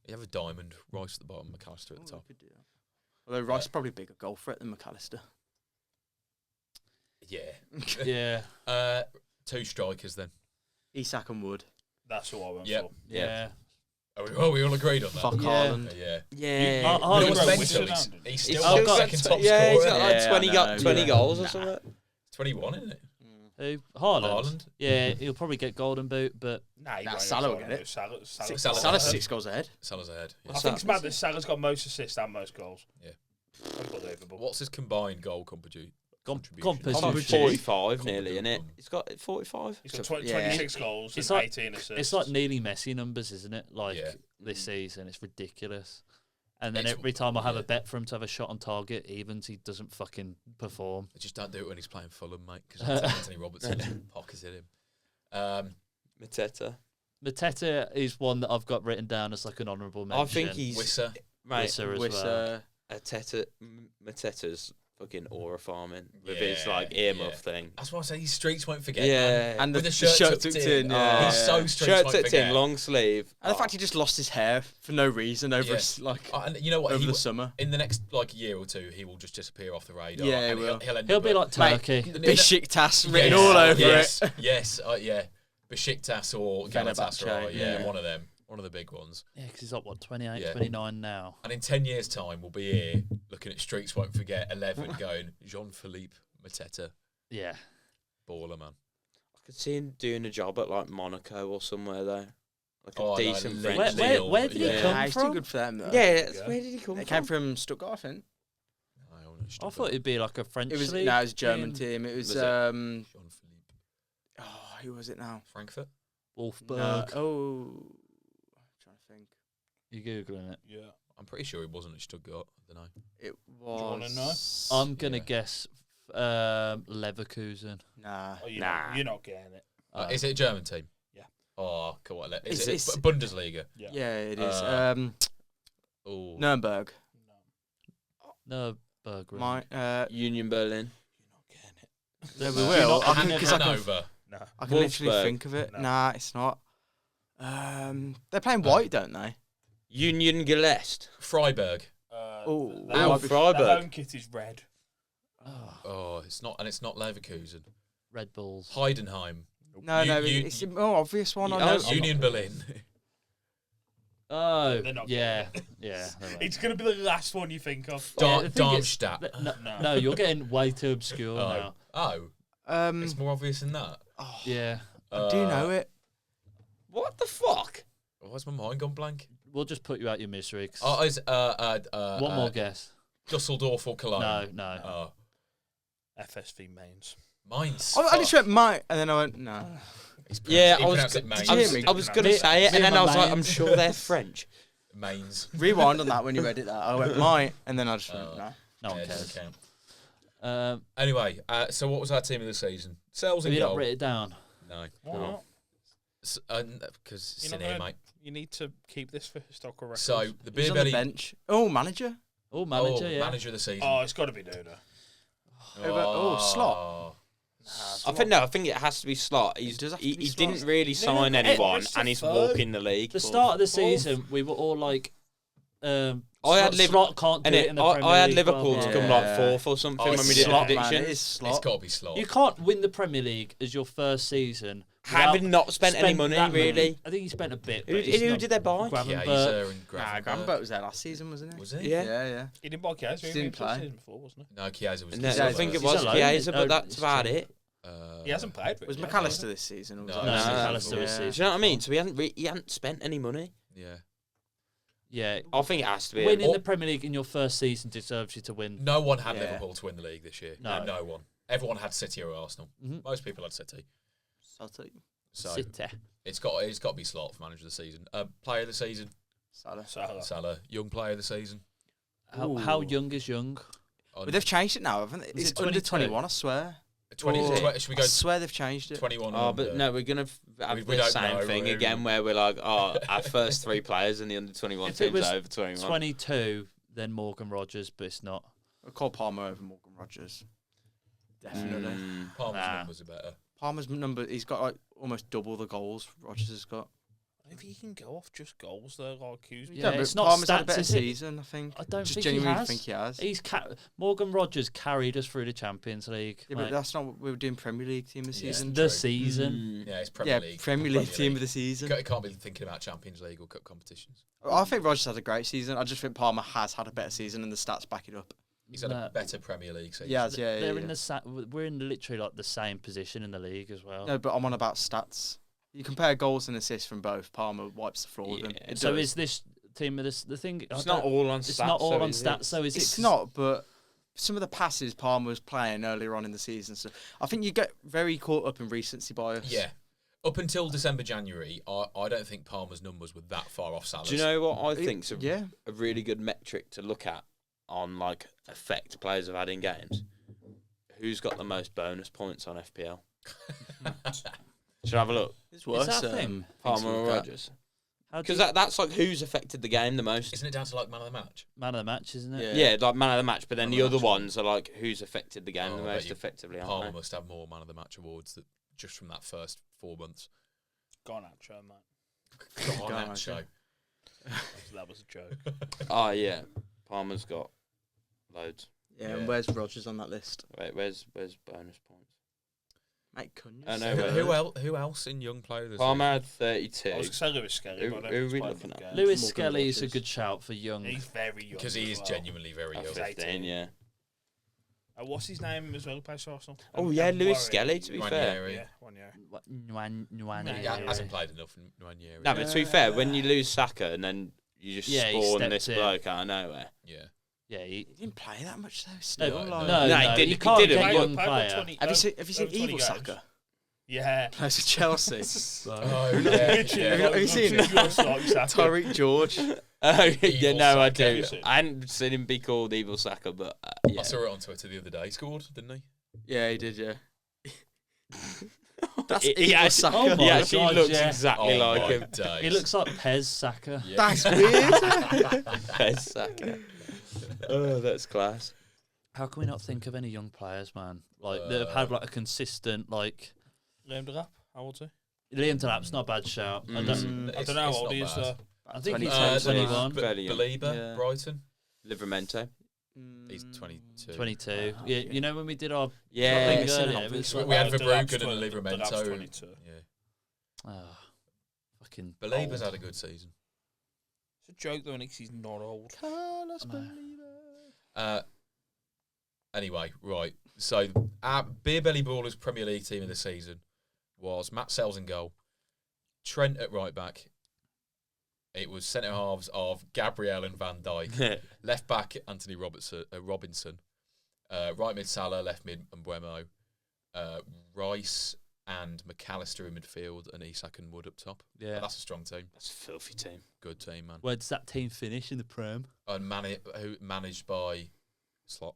Speaker 5: You have a diamond, Rice at the bottom, McAllister at the top.
Speaker 2: Although Rice is probably a bigger goal threat than McAllister.
Speaker 5: Yeah.
Speaker 4: Yeah.
Speaker 5: 2 strikers then.
Speaker 2: Isak and Wood.
Speaker 1: That's what I went
Speaker 5: Yep.
Speaker 1: for.
Speaker 4: Yeah.
Speaker 5: We all agreed on that.
Speaker 2: Fuck
Speaker 4: Yeah.
Speaker 2: Haaland.
Speaker 5: Yeah.
Speaker 2: Yeah.
Speaker 4: Haaland
Speaker 5: You know
Speaker 4: was
Speaker 5: what's
Speaker 1: Haaland
Speaker 5: mental?
Speaker 1: was
Speaker 5: He's
Speaker 1: Haaland.
Speaker 5: still
Speaker 4: Oh,
Speaker 5: the
Speaker 4: God.
Speaker 5: second top
Speaker 3: Yeah, he's got
Speaker 5: scorer.
Speaker 3: like
Speaker 2: Yeah,
Speaker 3: 20,
Speaker 2: I know.
Speaker 3: 20
Speaker 2: Yeah.
Speaker 3: goals or
Speaker 2: Nah.
Speaker 3: something.
Speaker 5: 21, isn't it?
Speaker 4: Who? Haaland.
Speaker 5: Haaland.
Speaker 4: Yeah, he'll probably get golden boot, but
Speaker 1: Nah,
Speaker 2: Nah, Salah will get it.
Speaker 1: Salah.
Speaker 5: Salah.
Speaker 2: Salah's 6 goals ahead.
Speaker 5: Salah's ahead. Yeah.
Speaker 1: I think it's mad that Salah's got most assists and most goals.
Speaker 5: Yeah.
Speaker 1: Unbelievable.
Speaker 5: What's his combined goal contribution.
Speaker 3: It's like
Speaker 4: Contribution.
Speaker 3: 45 nearly, isn't it? It's got 45.
Speaker 1: He's got
Speaker 2: Yeah.
Speaker 1: 26 goals
Speaker 4: It's
Speaker 1: and
Speaker 4: like
Speaker 1: 18 assists.
Speaker 4: It's like nearly Messi numbers, isn't it? Like
Speaker 5: Yeah.
Speaker 4: this season, it's ridiculous. And then
Speaker 5: It's-
Speaker 4: every time I have
Speaker 5: yeah.
Speaker 4: a bet for him to have a shot on target, evens, he doesn't fucking perform.
Speaker 5: They just don't do it when he's playing Fulham, mate, because Anthony Robertson pockets at him.
Speaker 3: Mateta.
Speaker 4: Mateta is one that I've got written down as like an honourable mention.
Speaker 3: I think he's
Speaker 5: Wisser.
Speaker 3: mate.
Speaker 4: Wisser as
Speaker 2: With,
Speaker 4: well.
Speaker 3: Mateta's fucking aura farming with his
Speaker 5: Yeah,
Speaker 3: like earmuff
Speaker 5: yeah.
Speaker 3: thing.
Speaker 5: That's why I say his streets won't forget.
Speaker 3: Yeah.
Speaker 5: man.
Speaker 2: And
Speaker 5: with
Speaker 2: the
Speaker 5: the shirt,
Speaker 2: shirt
Speaker 5: tucked
Speaker 2: tucked
Speaker 5: in.
Speaker 2: in, yeah.
Speaker 5: He's so streets
Speaker 3: Shirt
Speaker 5: won't
Speaker 3: tucked
Speaker 5: forget.
Speaker 3: in, long sleeve.
Speaker 2: And the fact he just lost his hair for no reason over
Speaker 5: Yeah.
Speaker 2: like
Speaker 5: And you know what?
Speaker 2: over
Speaker 5: He
Speaker 2: the
Speaker 5: will-
Speaker 2: summer.
Speaker 5: in the next like year or two, he will just disappear off the radar.
Speaker 2: Yeah, he
Speaker 5: and
Speaker 2: will.
Speaker 5: He'll end
Speaker 4: He'll
Speaker 5: up
Speaker 4: be
Speaker 5: at-
Speaker 4: like
Speaker 2: Mate,
Speaker 4: Turkey.
Speaker 2: Besiktas written
Speaker 5: Yes,
Speaker 2: all over
Speaker 5: yes,
Speaker 2: it.
Speaker 5: Yes, yeah. Besiktas or
Speaker 2: Fenerbahce,
Speaker 5: Galatasaray,
Speaker 2: yeah.
Speaker 5: one of them. One of the big ones.
Speaker 4: Yeah, because he's like, what, 28,
Speaker 5: Yeah.
Speaker 4: 29 now?
Speaker 5: And in 10 years' time, we'll be here looking at Streets Won't Forget 11 going, Jean-Philippe Mateta,
Speaker 4: Yeah.
Speaker 5: baller, man.
Speaker 3: I could see him doing a job at like Monaco or somewhere though. Like a
Speaker 5: Oh, no,
Speaker 3: decent
Speaker 5: Lille.
Speaker 3: French
Speaker 4: Where
Speaker 3: league.
Speaker 4: did he
Speaker 5: Yeah.
Speaker 4: come
Speaker 2: Nah, he's too
Speaker 4: from?
Speaker 2: good for them though.
Speaker 3: Yeah,
Speaker 1: Yeah.
Speaker 3: where did he come
Speaker 2: It
Speaker 3: from?
Speaker 2: came from Stuttgart, I think.
Speaker 4: I thought it'd be like a French
Speaker 2: It was
Speaker 4: league.
Speaker 2: no, it was a German
Speaker 4: in
Speaker 2: team. It was
Speaker 3: Was it?
Speaker 5: Jean-Philippe
Speaker 2: oh, who was it now?
Speaker 5: Frankfurt?
Speaker 4: Wolfsburg.
Speaker 2: No, oh, I'm trying to think.
Speaker 4: You googling it?
Speaker 1: Yeah.
Speaker 5: I'm pretty sure he wasn't at Stuttgart. I don't know.
Speaker 2: It
Speaker 1: wanna
Speaker 2: was.
Speaker 4: I'm gonna
Speaker 5: Yeah.
Speaker 4: guess Leverkusen.
Speaker 2: Nah.
Speaker 1: Oh,
Speaker 3: Nah.
Speaker 1: you're not getting it.
Speaker 5: Is it a German team?
Speaker 1: Yeah.
Speaker 5: Oh, come on. Is
Speaker 2: It's-
Speaker 5: it Bundesliga?
Speaker 1: Yeah.
Speaker 2: Yeah, it is.
Speaker 5: Oh,
Speaker 2: Nuremberg.
Speaker 4: No, Berger.
Speaker 2: My
Speaker 3: Union Berlin.
Speaker 1: You're not getting it.
Speaker 2: yeah, we
Speaker 4: You're
Speaker 2: will.
Speaker 4: not
Speaker 2: I can,
Speaker 4: getting
Speaker 2: 'cause I can,
Speaker 5: Hanover.
Speaker 1: No.
Speaker 2: I can literally
Speaker 3: Wolfsburg.
Speaker 2: think of it.
Speaker 1: No.
Speaker 2: Nah, it's not. They're playing white, don't they?
Speaker 3: Union Gelest.
Speaker 5: Freiburg.
Speaker 2: Oh,
Speaker 1: the
Speaker 2: that might
Speaker 3: Oh,
Speaker 2: be-
Speaker 3: Freiburg.
Speaker 1: The home kit is red.
Speaker 4: Oh,
Speaker 5: Oh, it's not Leverkusen.
Speaker 4: Red Bulls.
Speaker 5: Heidenheim.
Speaker 2: No,
Speaker 5: You-
Speaker 2: no,
Speaker 5: you-
Speaker 2: it's a more obvious one. I
Speaker 3: Oh,
Speaker 2: know.
Speaker 5: Union Berlin.
Speaker 4: Oh,
Speaker 1: They're not
Speaker 4: yeah,
Speaker 1: getting
Speaker 4: yeah.
Speaker 1: It's going to be the last one you think of.
Speaker 4: Yeah, the thing is-
Speaker 5: Darmstadt.
Speaker 4: No,
Speaker 1: No.
Speaker 4: no, you're getting way too obscure now.
Speaker 5: Oh, it's more obvious than that.
Speaker 2: Oh,
Speaker 4: Yeah,
Speaker 2: I do know it.
Speaker 3: What the fuck?
Speaker 5: Why's my mind gone blank?
Speaker 4: we'll just put you out your misery. 'Cause
Speaker 5: Oh, is
Speaker 4: one more guess.
Speaker 5: Dusseldorf or Cologne?
Speaker 4: No, no.
Speaker 5: Oh,
Speaker 1: FSV Mains.
Speaker 5: mine's.
Speaker 2: I just went my, and then I went no.
Speaker 3: Yeah,
Speaker 5: he
Speaker 3: I was.
Speaker 5: pronounced it
Speaker 3: I
Speaker 5: Mainz.
Speaker 3: was,
Speaker 2: Mainz.
Speaker 3: I was gonna
Speaker 4: Me-
Speaker 3: say it,
Speaker 4: me
Speaker 3: and then
Speaker 4: and
Speaker 3: I
Speaker 4: my
Speaker 3: was like, I'm
Speaker 4: Mainz.
Speaker 3: sure they're French.
Speaker 5: Mainz.
Speaker 2: Rewind on that when you read it. That I went my, and then I just went
Speaker 5: Oh.
Speaker 2: no.
Speaker 4: No one
Speaker 5: Yeah, it doesn't
Speaker 4: cares.
Speaker 5: count. Anyway, so what was our team of the season? Sells
Speaker 4: Have
Speaker 5: and
Speaker 4: you not
Speaker 5: goal.
Speaker 4: written it down?
Speaker 5: No,
Speaker 1: Why not?
Speaker 5: because it's
Speaker 1: You're
Speaker 5: in
Speaker 1: not
Speaker 5: here,
Speaker 1: gonna-
Speaker 5: mate.
Speaker 1: You need to keep this for historical records.
Speaker 5: So the
Speaker 2: He's
Speaker 5: beer
Speaker 2: on the
Speaker 5: belly
Speaker 2: bench. Oh, manager.
Speaker 4: Oh, manager, yeah.
Speaker 5: manager of the season.
Speaker 1: Oh, it's got to be Nuno.
Speaker 2: Slot.
Speaker 3: I think it has to be Slot.
Speaker 2: It does have to
Speaker 3: He
Speaker 2: be Slot.
Speaker 3: didn't really
Speaker 1: No,
Speaker 3: sign
Speaker 1: no,
Speaker 3: anyone,
Speaker 1: it's
Speaker 3: and
Speaker 1: the
Speaker 3: he's
Speaker 1: third.
Speaker 3: walking the league.
Speaker 4: The start of the season, we were all like,
Speaker 3: I had
Speaker 4: Slot can't do
Speaker 3: And
Speaker 4: it in the
Speaker 3: I
Speaker 4: Premier
Speaker 3: had
Speaker 4: League,
Speaker 3: Liverpool
Speaker 4: blah,
Speaker 3: to
Speaker 4: blah,
Speaker 3: come
Speaker 4: blah.
Speaker 3: like fourth or something
Speaker 5: Oh,
Speaker 3: when
Speaker 5: it's
Speaker 3: we did the
Speaker 2: Slot, man.
Speaker 3: prediction.
Speaker 2: It is
Speaker 5: It's
Speaker 2: slot.
Speaker 5: got to be Slot.
Speaker 4: You can't win the Premier League as your first season. without
Speaker 3: Having not spent any money,
Speaker 4: that
Speaker 3: really.
Speaker 4: I think he spent a bit.
Speaker 3: Who
Speaker 4: But he's
Speaker 3: who
Speaker 4: not-
Speaker 3: did they buy?
Speaker 4: Gravenberch.
Speaker 5: Chiesa and
Speaker 2: Nah,
Speaker 5: Gravenberch.
Speaker 2: Gravenberch was there last season, wasn't he?
Speaker 5: Was he?
Speaker 3: Yeah.
Speaker 2: Yeah.
Speaker 1: He didn't buy Chiesa.
Speaker 2: Didn't
Speaker 1: He didn't
Speaker 2: play.
Speaker 1: season before, wasn't
Speaker 5: No, Chiesa was.
Speaker 3: No,
Speaker 2: He's
Speaker 3: I
Speaker 2: out
Speaker 3: think it
Speaker 2: first.
Speaker 3: was
Speaker 4: He's alone.
Speaker 3: Chiesa,
Speaker 4: No,
Speaker 3: but that's
Speaker 4: it's
Speaker 3: about
Speaker 4: true.
Speaker 3: it.
Speaker 1: he? He hasn't played.
Speaker 2: Was
Speaker 1: really,
Speaker 2: McAllister this season? Or was
Speaker 5: No,
Speaker 2: that
Speaker 4: No,
Speaker 2: last
Speaker 3: no,
Speaker 2: season?
Speaker 4: McAllister was
Speaker 2: Yeah.
Speaker 3: Do you know what I mean? So he hadn't spent any money.
Speaker 5: Yeah.
Speaker 4: Yeah,
Speaker 3: I think it has to be.
Speaker 4: winning
Speaker 3: him.
Speaker 4: the Premier League in your first season deserves you to win.
Speaker 5: No one had
Speaker 2: Yeah.
Speaker 5: Liverpool to win the league this year.
Speaker 4: No.
Speaker 5: No one. Everyone had City or Arsenal.
Speaker 4: Mhm.
Speaker 5: Most people had City.
Speaker 2: Celtic.
Speaker 5: So
Speaker 4: City.
Speaker 5: it's got to be Slot for manager of the season. Player of the season,
Speaker 2: Salah.
Speaker 1: Salah.
Speaker 5: Salah. Young player of the season.
Speaker 4: How young is young?
Speaker 5: On
Speaker 2: But they've changed it now, haven't they?
Speaker 4: Was
Speaker 2: It's
Speaker 4: it
Speaker 2: under
Speaker 4: 22?
Speaker 2: 21, I swear.
Speaker 5: 20,
Speaker 3: Or-
Speaker 5: should we go
Speaker 2: I swear they've changed it.
Speaker 5: 21?
Speaker 3: Oh,
Speaker 5: or
Speaker 3: but
Speaker 5: under?
Speaker 3: no, we're gonna have
Speaker 5: We
Speaker 3: the
Speaker 5: don't
Speaker 3: same
Speaker 5: know,
Speaker 3: thing
Speaker 5: we-
Speaker 3: again, where we're like, oh, our first three players in the under 21
Speaker 4: If it
Speaker 3: teams
Speaker 4: was
Speaker 3: are over 21.
Speaker 4: 22, then Morgan Rogers, but it's not.
Speaker 2: I call Palmer over Morgan Rogers. Definitely.
Speaker 5: Palmer's
Speaker 4: Nah.
Speaker 5: numbers are better.
Speaker 2: Palmer's number, he's got like almost double the goals Rogers has got.
Speaker 1: If he can go off just goals, though, like Hughes.
Speaker 4: Yeah,
Speaker 2: but
Speaker 4: it's not
Speaker 2: Palmer's had a
Speaker 4: stats,
Speaker 2: better
Speaker 4: is it?
Speaker 2: season, I think.
Speaker 4: I don't
Speaker 2: Just
Speaker 4: think he
Speaker 2: genuinely
Speaker 4: has.
Speaker 2: think he has.
Speaker 4: He's Morgan Rogers carried us through the Champions League.
Speaker 2: Yeah,
Speaker 4: mate.
Speaker 2: but that's not what we were doing Premier League team this
Speaker 5: Yeah.
Speaker 2: season.
Speaker 4: the
Speaker 5: true.
Speaker 4: season.
Speaker 5: Yeah, it's Premier
Speaker 2: Yeah,
Speaker 5: League.
Speaker 2: Premier League team of the season.
Speaker 5: You can't be thinking about Champions League or cup competitions.
Speaker 2: I think Rogers had a great season. I just think Palmer has had a better season and the stats back it up.
Speaker 5: He's had
Speaker 4: No.
Speaker 5: a better Premier League season.
Speaker 2: Yeah,
Speaker 4: They're in the we're in literally like the same position in the league as well.
Speaker 2: No, but I'm on about stats. You compare goals and assists from both. Palmer wipes the floor with them.
Speaker 3: Yeah.
Speaker 2: It
Speaker 4: So
Speaker 2: does.
Speaker 4: is this team of this the thing?
Speaker 3: It's not all on stats.
Speaker 4: It's not all
Speaker 3: though,
Speaker 4: on
Speaker 3: is
Speaker 4: stats.
Speaker 3: it?
Speaker 4: So is it?
Speaker 2: It's not, but some of the passes Palmer was playing earlier on in the season. So I think you get very caught up in recency bias.
Speaker 5: Yeah. Up until December, January, I don't think Palmer's numbers were that far off Salah's.
Speaker 3: Do you know what I think's a
Speaker 2: yeah.
Speaker 3: really good metric to look at on like effect players have had in games? Who's got the most bonus points on FPL? Should I have a look?
Speaker 2: It's worse.
Speaker 4: that a thing?
Speaker 3: Palmer or Rodgers?
Speaker 4: How do
Speaker 3: Because
Speaker 4: you-
Speaker 3: that's like who's affected the game the most.
Speaker 5: Isn't it down to like man of the match?
Speaker 4: man of the match, isn't it?
Speaker 2: Yeah.
Speaker 3: Yeah, like man of the match, but then
Speaker 5: Man
Speaker 3: the
Speaker 5: of the
Speaker 3: other
Speaker 5: match.
Speaker 3: ones are like who's affected the game
Speaker 5: Oh,
Speaker 3: the
Speaker 5: I bet
Speaker 3: most
Speaker 5: you
Speaker 3: effectively,
Speaker 5: Palmer
Speaker 3: aren't they?
Speaker 5: must have more man of the match awards just from that first 4 months.
Speaker 1: Garnacho, man.
Speaker 5: God,
Speaker 2: Garnacho.
Speaker 5: that show.
Speaker 1: That was a joke.
Speaker 3: Oh yeah, Palmer's got loads.
Speaker 2: Yeah,
Speaker 5: Yeah.
Speaker 2: and where's Rodgers on that list?
Speaker 3: Wait, where's bonus points?
Speaker 2: Mate, Cunha.
Speaker 3: I know,
Speaker 5: Who else in young players?
Speaker 3: Palmer had
Speaker 1: I
Speaker 3: 32.
Speaker 1: was going to say Lewis Skelly, but I don't
Speaker 3: Who are
Speaker 1: think
Speaker 3: we
Speaker 1: he's
Speaker 3: looking
Speaker 1: played
Speaker 3: at?
Speaker 1: enough
Speaker 4: Lewis
Speaker 1: games.
Speaker 4: Skelly is a
Speaker 2: Rodgers.
Speaker 4: good shout for young.
Speaker 1: He's very young.
Speaker 5: Because he
Speaker 1: as
Speaker 5: is
Speaker 1: well.
Speaker 5: genuinely very
Speaker 3: At
Speaker 5: young.
Speaker 3: 15, yeah.
Speaker 1: What's his name as well? Who plays for Arsenal?
Speaker 3: Oh yeah, Lewis
Speaker 1: Warren.
Speaker 3: Skelly. To be fair,
Speaker 5: Ranieri.
Speaker 1: Yeah, 1 year.
Speaker 5: Yeah, he hasn't played enough in 1 year.
Speaker 3: no, but to be fair, when you lose Saka and then you just
Speaker 4: Yeah, he
Speaker 3: spawn
Speaker 4: stepped
Speaker 3: this
Speaker 4: in.
Speaker 3: bloke out of nowhere.
Speaker 5: Yeah.
Speaker 4: Yeah,
Speaker 2: He didn't play that much though. Still,
Speaker 5: No,
Speaker 2: like,
Speaker 5: no.
Speaker 3: No, he didn't-
Speaker 4: You
Speaker 3: he
Speaker 4: can't
Speaker 3: didn't.
Speaker 4: get
Speaker 3: Played-
Speaker 4: young
Speaker 1: Played
Speaker 4: player.
Speaker 1: 20
Speaker 2: Have you seen
Speaker 1: over
Speaker 2: Evil
Speaker 1: 20 games.
Speaker 2: Saka?
Speaker 1: Yeah.
Speaker 2: Plays for Chelsea.
Speaker 5: Oh,
Speaker 2: Have you seen it?
Speaker 1: Tyreek
Speaker 2: Tyreek George.
Speaker 3: Oh yeah,
Speaker 5: Evil
Speaker 3: no, I
Speaker 5: Saka.
Speaker 3: do. I hadn't seen him be called Evil Saka, but yeah.
Speaker 5: I saw it on Twitter the other day. He scored, didn't he?
Speaker 2: Yeah, he did. Yeah. That's
Speaker 3: He
Speaker 2: Evil
Speaker 3: actually-
Speaker 2: Saka.
Speaker 4: Oh
Speaker 3: He
Speaker 4: my
Speaker 3: actually
Speaker 4: God,
Speaker 3: looks
Speaker 4: yeah.
Speaker 3: exactly like
Speaker 5: my
Speaker 3: him.
Speaker 5: days.
Speaker 4: He looks like Pez Saka.
Speaker 5: Yeah.
Speaker 2: That's weird.
Speaker 3: Pez Saka. Oh, that's class.
Speaker 4: How can we not think of any young players, man? Like that have had like a consistent like.
Speaker 1: Liam Delap, how old is
Speaker 4: Liam Delap's not a bad shout. I don't,
Speaker 1: he? I don't know how
Speaker 5: It's
Speaker 1: old
Speaker 5: not
Speaker 1: he is
Speaker 5: bad.
Speaker 1: though.
Speaker 4: I think he's
Speaker 2: 20,
Speaker 4: 21.
Speaker 3: Fairly young.
Speaker 5: Belieber,
Speaker 2: Yeah.
Speaker 5: Brighton.
Speaker 3: Livramento.
Speaker 5: He's 22.
Speaker 4: 22. Yeah, you know when we did our
Speaker 3: Yeah,
Speaker 4: thing
Speaker 2: it's
Speaker 4: earlier,
Speaker 2: an
Speaker 4: it was
Speaker 5: We
Speaker 4: like,
Speaker 5: had
Speaker 1: Delap's
Speaker 5: Verbruggen
Speaker 1: 20,
Speaker 5: and
Speaker 1: Delap's
Speaker 5: Livramento.
Speaker 1: 22.
Speaker 5: Yeah.
Speaker 4: fucking.
Speaker 5: Belieber's
Speaker 4: old.
Speaker 5: had a good season.
Speaker 1: It's a joke though, Nick, he's not old.
Speaker 5: Anyway, right. So our Beer Belly Ballers Premier League team of the season was Matt Sells in goal, Trent at right back. It was centre halves of Gabriel and Van Dijk, left back Anthony Robinson, right mid Salah, left mid Mbuemo, Rice and McAllister in midfield, and Isak and Wood up top.
Speaker 4: Yeah.
Speaker 5: That's a strong team.
Speaker 3: That's a filthy team.
Speaker 5: Good team, man.
Speaker 4: Where does that team finish in the Prem?
Speaker 5: And managed by Slot.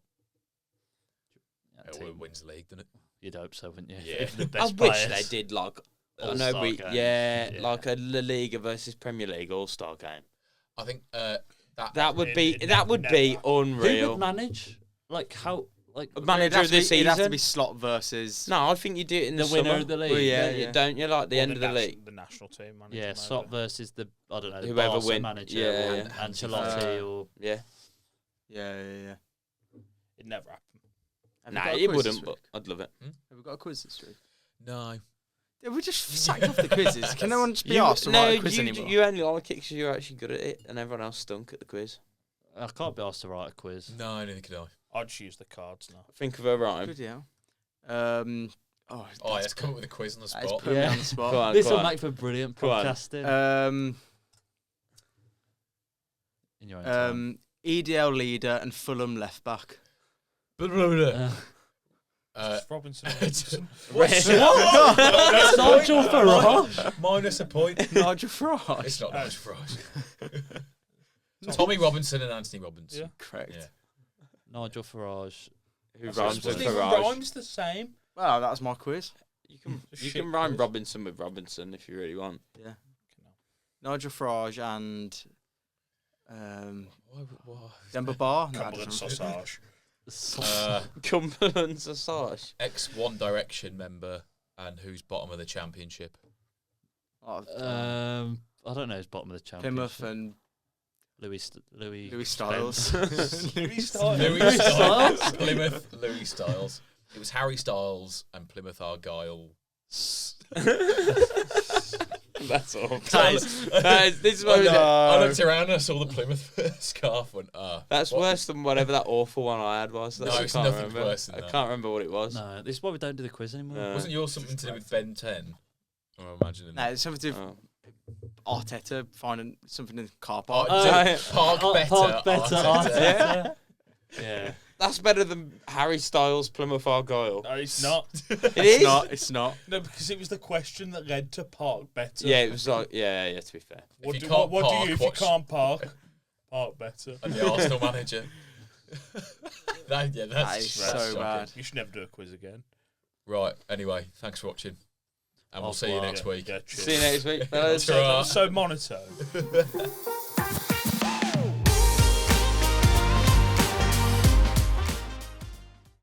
Speaker 4: That
Speaker 5: Who
Speaker 4: team.
Speaker 5: wins the league, doesn't it?
Speaker 4: You'd hope so, wouldn't you?
Speaker 5: Yeah.
Speaker 4: If the
Speaker 3: I
Speaker 4: best
Speaker 3: wish
Speaker 4: players.
Speaker 3: they did like
Speaker 4: All-Star game.
Speaker 3: yeah,
Speaker 4: Yeah.
Speaker 3: like a La Liga versus Premier League All-Star game.
Speaker 5: I think
Speaker 3: That would be
Speaker 1: it
Speaker 3: that would be
Speaker 4: Who
Speaker 3: unreal.
Speaker 4: would manage? Like how? Like
Speaker 3: Manager of the
Speaker 2: It'd have to
Speaker 3: season.
Speaker 2: be Slot versus.
Speaker 3: No, I think you do it in the,
Speaker 4: The winner
Speaker 3: summer.
Speaker 4: of the league.
Speaker 3: Well, yeah,
Speaker 2: Yeah,
Speaker 3: you
Speaker 2: yeah.
Speaker 3: don't you like the
Speaker 1: Or
Speaker 3: end of the league?
Speaker 1: The national team manager.
Speaker 4: yeah,
Speaker 1: maybe.
Speaker 4: Slot versus the I don't know the
Speaker 3: Whoever
Speaker 4: Barca
Speaker 3: win.
Speaker 4: manager
Speaker 3: Yeah,
Speaker 4: or
Speaker 3: yeah.
Speaker 4: Ancelotti or
Speaker 3: Yeah.
Speaker 2: Yeah.
Speaker 1: It never happened.
Speaker 2: Have we
Speaker 3: Nah,
Speaker 2: got a
Speaker 3: it
Speaker 2: quiz this
Speaker 3: wouldn't, but
Speaker 2: week?
Speaker 3: I'd love it.
Speaker 2: Have we got a quiz this week?
Speaker 5: no.
Speaker 2: Yeah, we just sacked off the quizzes. Can no one just be
Speaker 3: You-
Speaker 2: asked to
Speaker 3: no,
Speaker 2: write a quiz
Speaker 3: you,
Speaker 2: anymore?
Speaker 3: you only like it because you're actually good at it, and everyone else stunk at the quiz.
Speaker 4: I can't be asked to write a quiz.
Speaker 5: No, neither could I.
Speaker 1: I'd choose the cards now.
Speaker 3: Think of a rhyme.
Speaker 2: Good, yeah.
Speaker 5: Oh,
Speaker 2: that's
Speaker 5: let's come up with a quiz on the
Speaker 2: that is
Speaker 5: spot.
Speaker 2: putting me
Speaker 4: Yeah.
Speaker 2: on the spot.
Speaker 3: Go on,
Speaker 4: This
Speaker 3: go
Speaker 4: will
Speaker 3: on.
Speaker 4: make for brilliant
Speaker 3: Go on.
Speaker 4: podcasting. In your own time.
Speaker 2: EDL leader and Fulham left back.
Speaker 1: Robinson.
Speaker 4: Nigel Farage.
Speaker 5: Minus a point.
Speaker 2: Nigel Farage.
Speaker 5: It's not Nigel Farage. Tommy Robinson and Anthony Robinson.
Speaker 1: Yeah.
Speaker 2: Correct.
Speaker 5: Yeah.
Speaker 4: Nigel Farage.
Speaker 3: Who
Speaker 1: Rhymes
Speaker 3: rhymes with
Speaker 1: with
Speaker 3: Farage?
Speaker 1: Rhymes the same.
Speaker 2: Well, that was my quiz.
Speaker 3: You can
Speaker 1: Shit
Speaker 3: you can rhyme
Speaker 1: quiz.
Speaker 3: Robinson with Robinson if you really want.
Speaker 2: Nigel Farage and
Speaker 5: Why?
Speaker 2: Demba Ba. No,
Speaker 1: Cumberland Sausage.
Speaker 3: Cumberland Sausage.
Speaker 5: Ex-One Direction member and who's bottom of the championship?
Speaker 2: oh,
Speaker 4: I don't know his bottom of the championship.
Speaker 2: Plymouth and
Speaker 4: Louis
Speaker 2: Styles.
Speaker 1: Louis Styles.
Speaker 5: Louis Styles. Plymouth Louis Styles. It was Harry Styles and Plymouth Argyle.
Speaker 3: That's all.
Speaker 5: Guys,
Speaker 3: this is what
Speaker 5: I looked around and I saw the Plymouth scarf. Went,
Speaker 3: That's
Speaker 5: what?
Speaker 3: worse than whatever that awful one I had was. That's
Speaker 5: No,
Speaker 3: I
Speaker 5: it's
Speaker 3: can't
Speaker 5: nothing
Speaker 3: remember.
Speaker 5: worse than
Speaker 3: I
Speaker 5: that.
Speaker 3: can't remember what it was.
Speaker 4: No, this is why we don't do the quiz anymore.
Speaker 3: No.
Speaker 5: Wasn't yours something to do with Ben 10? I'm imagining.
Speaker 2: No, it's something to do with
Speaker 3: Oh.
Speaker 2: Arteta finding something in the car park.
Speaker 5: Park better.
Speaker 4: Park better
Speaker 5: Arteta.
Speaker 4: Arteta. Yeah.
Speaker 3: That's better than Harry Styles, Plymouth Argyle.
Speaker 1: No, it's not.
Speaker 3: It is.
Speaker 2: It's not.
Speaker 1: No, because it was the question that led to park better.
Speaker 3: Yeah, it was like yeah. To be fair,
Speaker 1: What
Speaker 5: If
Speaker 1: do
Speaker 5: you can't
Speaker 1: what do
Speaker 5: park,
Speaker 1: you if you
Speaker 5: watch-
Speaker 1: can't park? Park better.
Speaker 5: And the Arsenal manager. That's
Speaker 2: That is so
Speaker 5: shocking.
Speaker 2: bad.
Speaker 1: You should never do a quiz again.
Speaker 5: Right. Anyway, thanks for watching, and we'll see you next week.
Speaker 1: Yeah, cheers.
Speaker 3: see you next week, fellas.
Speaker 5: Ta-ra.
Speaker 1: So monotone.